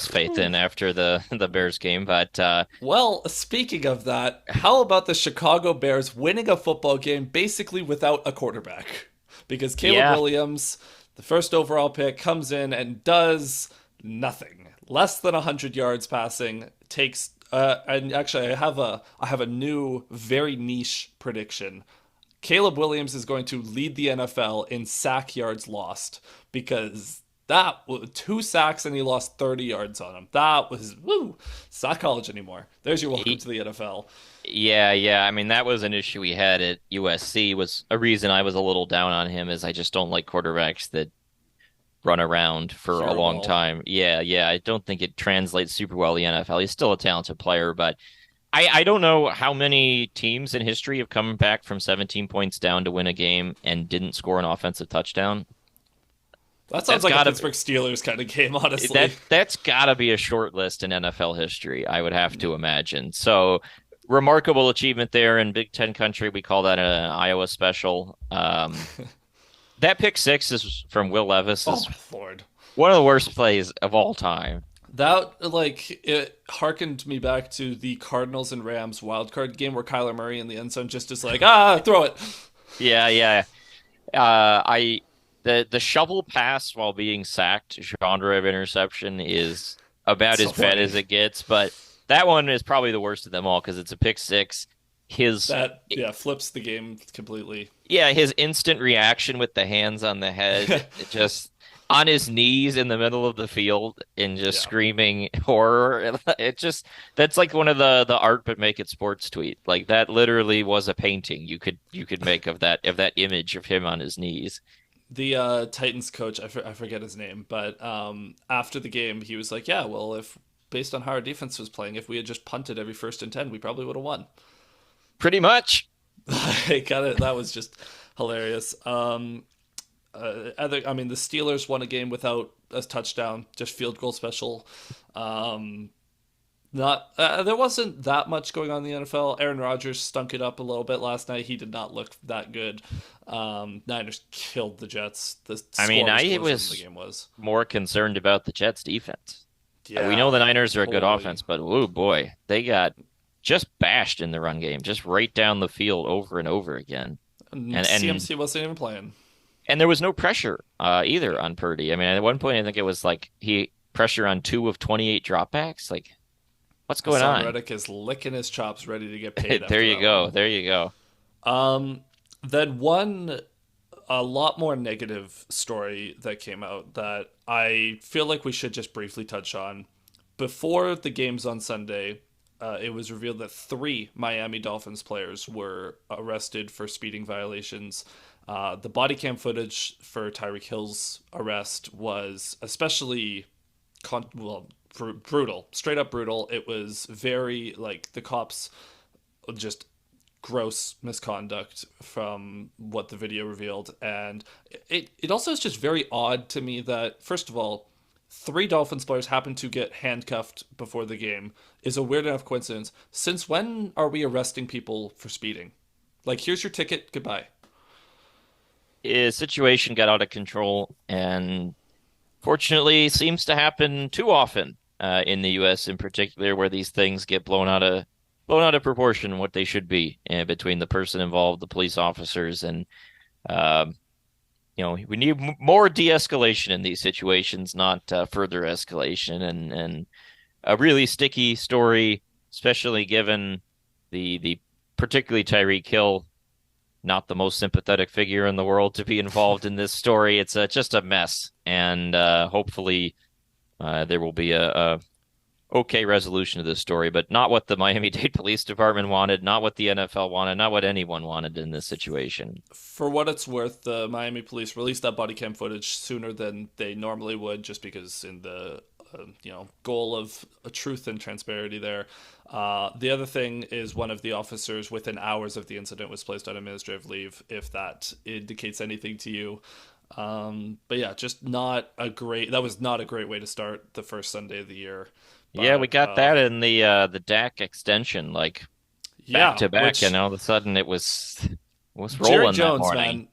faith in after the Bears game, but
well, speaking of that, how about the Chicago Bears winning a football game basically without a quarterback? Because Caleb
yeah,
Williams, the first overall pick, comes in and does nothing. Less than 100 yards passing, takes and actually I have a new very niche prediction. Caleb Williams is going to lead the NFL in sack yards lost because that 2 sacks and he lost 30 yards on him. That was woo. It's not college anymore. There's your welcome
he,
to the NFL.
yeah. I mean, that was an issue we had at USC. Was a reason I was a little down on him. Is I just don't like quarterbacks that run around for a
Hero
long
ball.
time. Yeah. I don't think it translates super well in the NFL. He's still a talented player, but I don't know how many teams in history have come back from 17 points down to win a game and didn't score an offensive touchdown.
That sounds
That's
like a
gotta
Pittsburgh Steelers kind of game, honestly.
that's gotta be a short list in NFL history, I would have to imagine. So remarkable achievement there in Big Ten country. We call that an Iowa special. That pick six is from Will Levis
Oh
is
my lord.
one of the worst plays of all time.
That like it harkened me back to the Cardinals and Rams wild card game where Kyler Murray in the end zone just is like, throw it.
Yeah, yeah. I the shovel pass while being sacked genre of interception is
It's
about
so
as bad
funny.
as it gets, but that one is probably the worst of them all because it's a pick six. His
That yeah flips the game completely.
Yeah, his instant reaction with the hands on the head, just on his knees in the middle of the field and just
Yeah.
screaming horror. It just that's like one of the art but make it sports tweet. Like that literally was a painting you could make of that image of him on his knees.
The Titans coach, I forget his name, but after the game, he was like, "Yeah, well, if based on how our defense was playing, if we had just punted every 1st and 10, we probably would have won."
Pretty much.
I got it. That was just hilarious. I mean, the Steelers won a game without a touchdown, just field goal special. Um, not there wasn't that much going on in the NFL. Aaron Rodgers stunk it up a little bit last night. He did not look that good. Niners killed the Jets. The
I mean,
score was
I
closer than the
was
game was.
more concerned about the Jets defense. We know
Yeah,
the Niners are a good
holy.
offense, but oh boy, they got just bashed in the run game, just right down the field over and over again.
And
And
CMC wasn't even playing.
And there was no pressure either on Purdy. I mean, at one point, I think it was like he pressure on 2 of 28 dropbacks. Like, what's going
Hassan
on?
Reddick is licking his chops, ready to get paid
There
after
you
that
go.
one.
There you go.
Um, then one a lot more negative story that came out that I feel like we should just briefly touch on. Before the games on Sunday, it was revealed that 3 Miami Dolphins players were arrested for speeding violations. The body cam footage for Tyreek Hill's arrest was especially brutal, straight up brutal. It was very like the cops just gross misconduct from what the video revealed, and it also is just very odd to me that first of all, 3 Dolphins players happen to get handcuffed before the game is a weird enough coincidence. Since when are we arresting people for speeding? Like, here's your ticket, goodbye.
His situation got out of control, and fortunately, seems to happen too often in the U.S. in particular, where these things get blown out of proportion what they should be between the person involved, the police officers, and um, we need more de-escalation in these situations, not further escalation. And a really sticky story, especially given the particularly Tyreek Hill, not the most sympathetic figure in the world to be involved in this story. It's just a mess, and hopefully there will be a okay resolution to this story, but not what the Miami-Dade Police Department wanted, not what the NFL wanted, not what anyone wanted in this situation.
For what it's worth, the Miami police released that body cam footage sooner than they normally would, just because in the goal of truth and transparency there. The other thing is one of the officers within hours of the incident was placed on administrative leave, if that indicates anything to you. But yeah, just not a great. That was not a great way to start the first Sunday of the year.
Yeah, we
But
got that in the Dak extension, like back
yeah,
to back, and
which
all of a sudden it was
Jerry
rolling that
Jones,
morning.
man,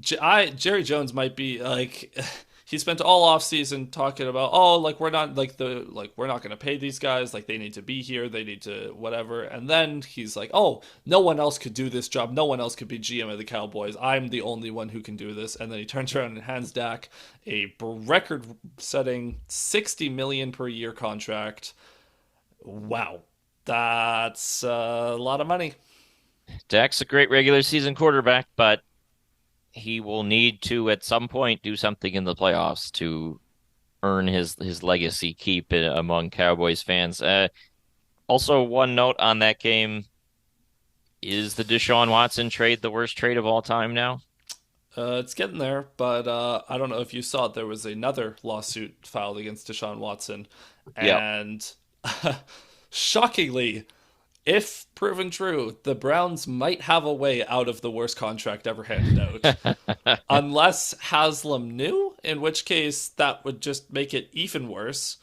Jerry Jones might be like he spent all off season talking about like we're not we're not going to pay these guys, like they need to be here, they need to whatever, and then he's like, no one else could do this job, no one else could be GM of the Cowboys, I'm the only one who can do this, and then he turns around and hands Dak a record setting 60 million per year contract. Wow, that's a lot of money.
Dak's a great regular season quarterback, but he will need to at some point do something in the playoffs to earn his legacy keep among Cowboys fans. Also, one note on that game: is the Deshaun Watson trade the worst trade of all time now?
It's getting there, but I don't know if you saw it. There was another lawsuit filed against Deshaun Watson,
Yeah.
and shockingly, if proven true, the Browns might have a way out of the worst contract ever handed out, unless Haslam knew. in which case that would just make it even worse.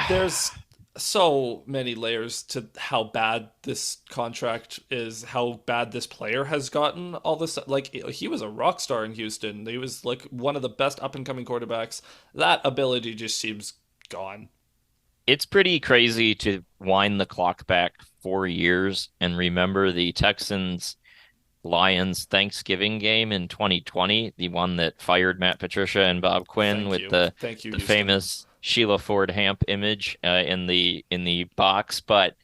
There's so many layers to how bad this contract is, how bad this player has gotten. All this, like, he was a rock star in Houston. He was like one of the best up and coming quarterbacks. That ability just seems gone.
It's pretty crazy to wind the clock back 4 years and remember the Texans Lions Thanksgiving game in 2020, the one that fired Matt Patricia and Bob Quinn
Thank
with
you, thank you,
the
Houston.
famous Sheila Ford Hamp image in the box. But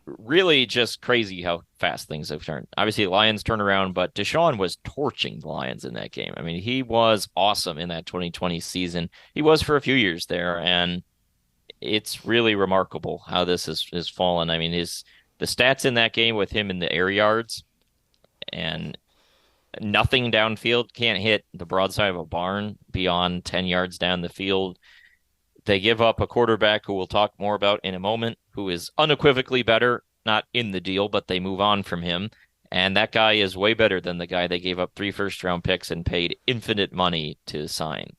really, just crazy how fast things have turned. Obviously, the Lions turn around, but Deshaun was torching the Lions in that game. I mean, he was awesome in that 2020 season. He was for a few years there, and it's really remarkable how this has fallen. I mean, his the stats in that game with him in the air yards and nothing downfield, can't hit the broadside of a barn beyond 10 yards down the field. They give up a quarterback who we'll talk more about in a moment, who is unequivocally better, not in the deal, but they move on from him. And that guy is way better than the guy they gave up 3 first-round picks and paid infinite money to sign.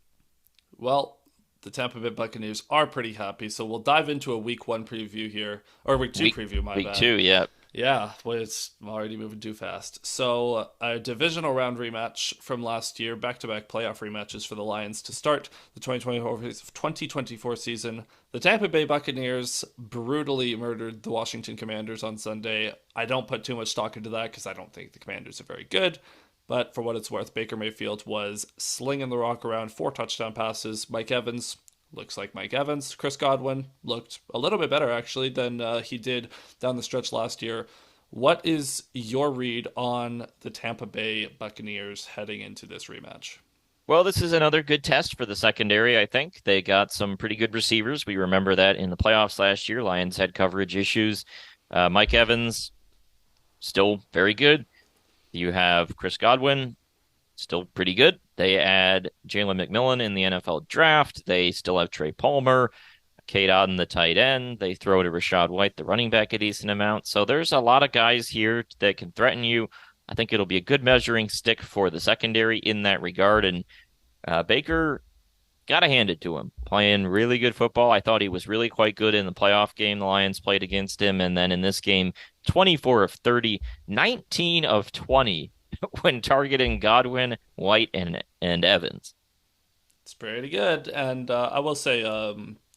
Well, the Tampa Bay Buccaneers are pretty happy, so we'll dive into a week one preview here, or week two
Week
preview, my
week
bad.
two, yeah.
Yeah, well, it's already moving too fast. So, a divisional round rematch from last year, back to back playoff rematches for the Lions to start the 2024 season. The Tampa Bay Buccaneers brutally murdered the Washington Commanders on Sunday. I don't put too much stock into that because I don't think the Commanders are very good. But for what it's worth, Baker Mayfield was slinging the rock around, 4 touchdown passes. Mike Evans looks like Mike Evans. Chris Godwin looked a little bit better, actually, than he did down the stretch last year. What is your read on the Tampa Bay Buccaneers heading into this rematch?
Well, this is another good test for the secondary, I think. They got some pretty good receivers. We remember that in the playoffs last year. Lions had coverage issues. Mike Evans, still very good. You have Chris Godwin, still pretty good. They add Jalen McMillan in the NFL draft. They still have Trey Palmer, Cade Otton, the tight end. They throw to Rashad White, the running back, a decent amount. So there's a lot of guys here that can threaten you. I think it'll be a good measuring stick for the secondary in that regard. And Baker, got to hand it to him. Playing really good football. I thought he was really quite good in the playoff game the Lions played against him. And then in this game, 24 of 30, 19 of 20 when targeting Godwin, White, and Evans.
It's pretty good. And I will say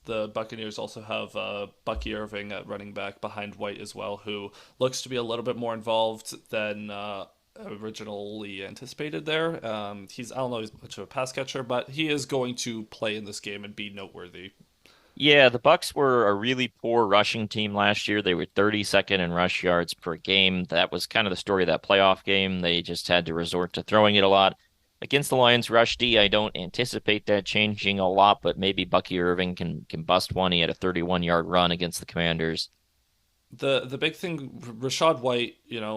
the Buccaneers also have Bucky Irving at running back behind White as well, who looks to be a little bit more involved than originally anticipated there. I don't know, he's much of a pass catcher, but he is going to play in this game and be noteworthy.
Yeah, the Bucks were a really poor rushing team last year. They were 32nd in rush yards per game. That was kind of the story of that playoff game. They just had to resort to throwing it a lot. Against the Lions rush D, I don't anticipate that changing a lot, but maybe Bucky Irving can bust one. He had a 31-yard run against the Commanders.
The big thing, Rashad White,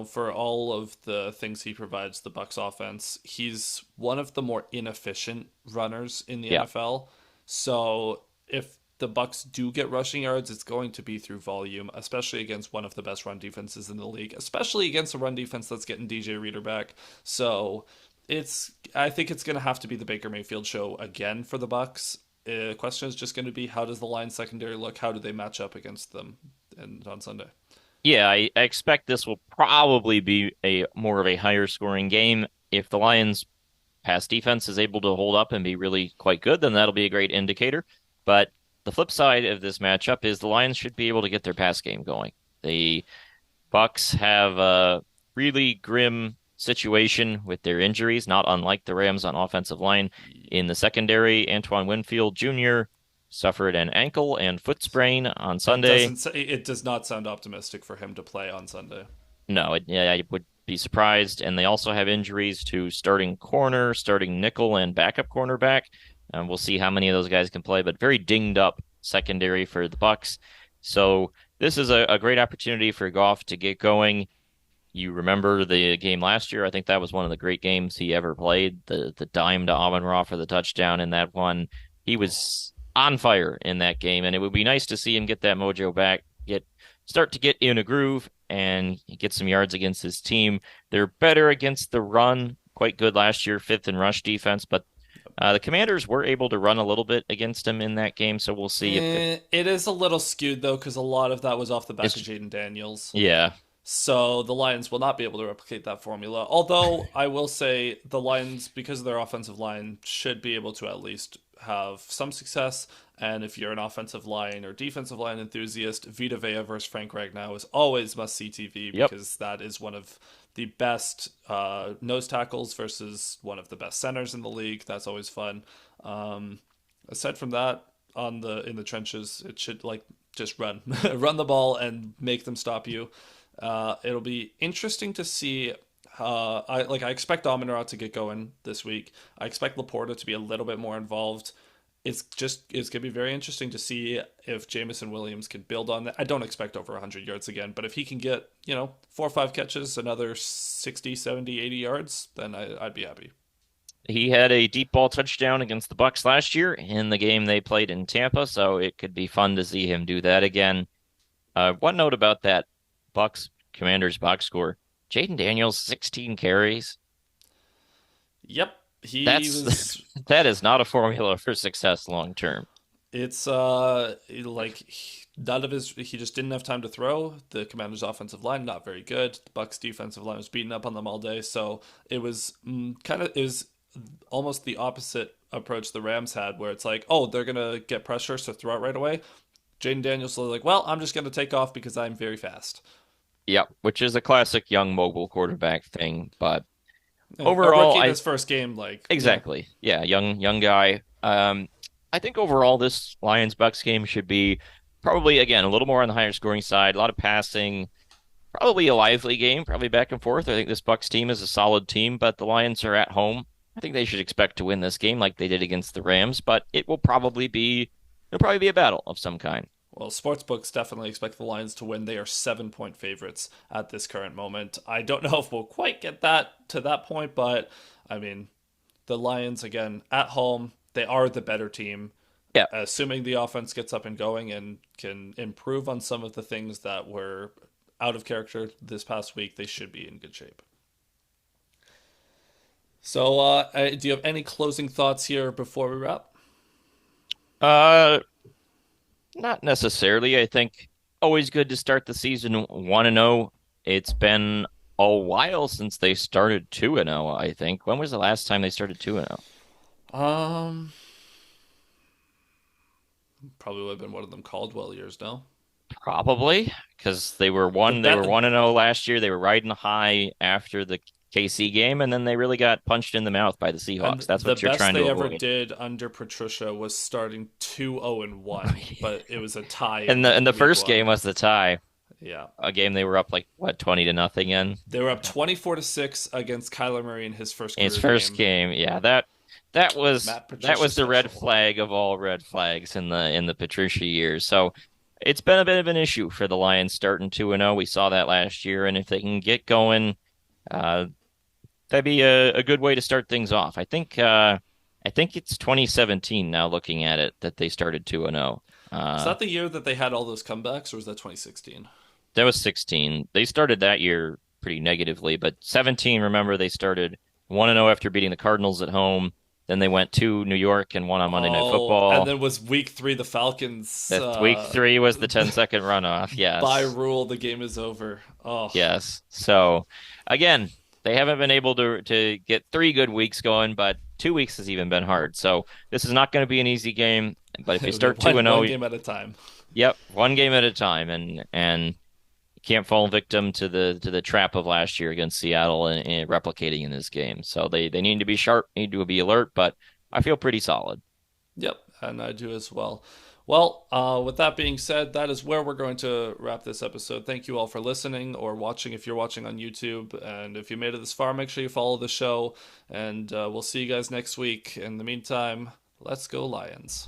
for all of the things he provides the Bucks offense, he's one of the more inefficient runners in the
Yeah.
NFL. So if the Bucks do get rushing yards, it's going to be through volume, especially against one of the best run defenses in the league, especially against a run defense that's getting DJ Reader back. So I think it's going to have to be the Baker Mayfield show again for the Bucks. Question is just going to be, how does the Lions secondary look? How do they match up against them and on Sunday?
Yeah, I expect this will probably be a more of a higher scoring game. If the Lions pass defense is able to hold up and be really quite good, then that'll be a great indicator. But the flip side of this matchup is the Lions should be able to get their pass game going. The Bucks have a really grim situation with their injuries, not unlike the Rams on offensive line. In the secondary, Antoine Winfield Jr. suffered an ankle and foot sprain on Sunday.
It does not sound optimistic for him to play on Sunday.
No, yeah, I would be surprised. And they also have injuries to starting corner, starting nickel, and backup cornerback. We'll see how many of those guys can play, but very dinged up secondary for the Bucks. So this is a great opportunity for Goff to get going. You remember the game last year? I think that was one of the great games he ever played. The dime to Amon-Ra for the touchdown in that one. He was on fire in that game, and it would be nice to see him get that mojo back, start to get in a groove, and get some yards against his team. They're better against the run, quite good last year, fifth in rush defense, but The Commanders were able to run a little bit against him in that game, so we'll see if
It is a little skewed though, because a lot of that was off the back of
it's
Jaden Daniels.
yeah.
So the Lions will not be able to replicate that formula. Although I will say the Lions, because of their offensive line, should be able to at least have some success. And if you're an offensive line or defensive line enthusiast, Vita Vea versus Frank Ragnow is always must see TV
Yep.
because that is one of the best nose tackles versus one of the best centers in the league. That's always fun. Um, Aside from that, on the in the trenches, it should like just run, run the ball and make them stop you. It'll be interesting to see. I expect Aminara to get going this week. I expect Laporta to be a little bit more involved. It's gonna be very interesting to see if Jamison Williams can build on that. I don't expect over 100 yards again, but if he can get, 4 or 5 catches, another 60, 70, 80 yards, then I'd be happy.
He had a deep ball touchdown against the Bucks last year in the game they played in Tampa, so it could be fun to see him do that again. One note about that Bucks Commanders box score. Jaden Daniels, 16 carries.
Yep, he
That's
was.
that is not a formula for success long term.
It's like none of his. He just didn't have time to throw. The Commanders' offensive line not very good. The Bucks' defensive line was beating up on them all day. So it was it was almost the opposite approach the Rams had, where it's like, oh, they're gonna get pressure, so throw it right away. Jaden Daniels was like, well, I'm just gonna take off because I'm very fast.
Yep, which is a classic young mobile quarterback thing, but
A
overall,
rookie in
I
his first game, like,
exactly. Yeah, young guy. I think overall this Lions Bucks game should be probably again a little more on the higher scoring side, a lot of passing, probably a lively game, probably back and forth. I think this Bucks team is a solid team, but the Lions are at home. I think they should expect to win this game like they did against the Rams, but it'll probably be a battle of some kind.
well, sportsbooks definitely expect the Lions to win. They are 7 point favorites at this current moment. I don't know if we'll quite get that to that point, but I mean, the Lions again at home, they are the better team.
Yeah.
Assuming the offense gets up and going and can improve on some of the things that were out of character this past week, they should be in good shape. So, do you have any closing thoughts here before we wrap?
Uh, Not necessarily. I think always good to start the season 1-0. It's been a while since they started 2-0, I think. When was the last time they started 2-0?
Um, Probably would have been one of them Caldwell years, no?
Probably because
The
they were
bet
1-0 last year. They were riding high after the KC game, and then they really got punched in the mouth by the
and
Seahawks. That's
the
what you're
best
trying to
they ever
avoid.
did under Patricia was starting 2-0-1, but it was a tie
And
in
the
week
first game
one.
was the tie,
Yeah.
a game they were up like what 20-0 in.
They were up 24-6 against Kyler Murray in his first
In his
career
first
game.
game, yeah, that was
Matt Patricia
the red
special.
flag of all red flags in the Patricia years. So it's been a bit of an issue for the Lions starting 2-0. We saw that last year, and if they can get going, uh, that'd be a good way to start things off. I think it's 2017 now looking at it that they started 2-0.
Was that the year that they had all those comebacks, or was that 2016?
That was 16. They started that year pretty negatively, but 17, remember, they started 1-0 after beating the Cardinals at home. Then they went to New York and won on Monday Night
Oh, and
Football.
then was week three the Falcons
That week 3 was the 10-second runoff.
by
Yes.
rule the game is over. Oh,
Yes. So again, they haven't been able to get 3 good weeks going, but 2 weeks has even been hard. So this is not going to be an easy game. But if you
it'll be
start 2 and
one
0,
game at a time.
yep, one game at a time, and you can't fall victim to the trap of last year against Seattle and replicating in this game. So they need to be sharp, need to be alert, but I feel pretty solid.
Yep, and I do as well. Well, with that being said, that is where we're going to wrap this episode. Thank you all for listening or watching if you're watching on YouTube. And if you made it this far, make sure you follow the show. And we'll see you guys next week. In the meantime, let's go, Lions.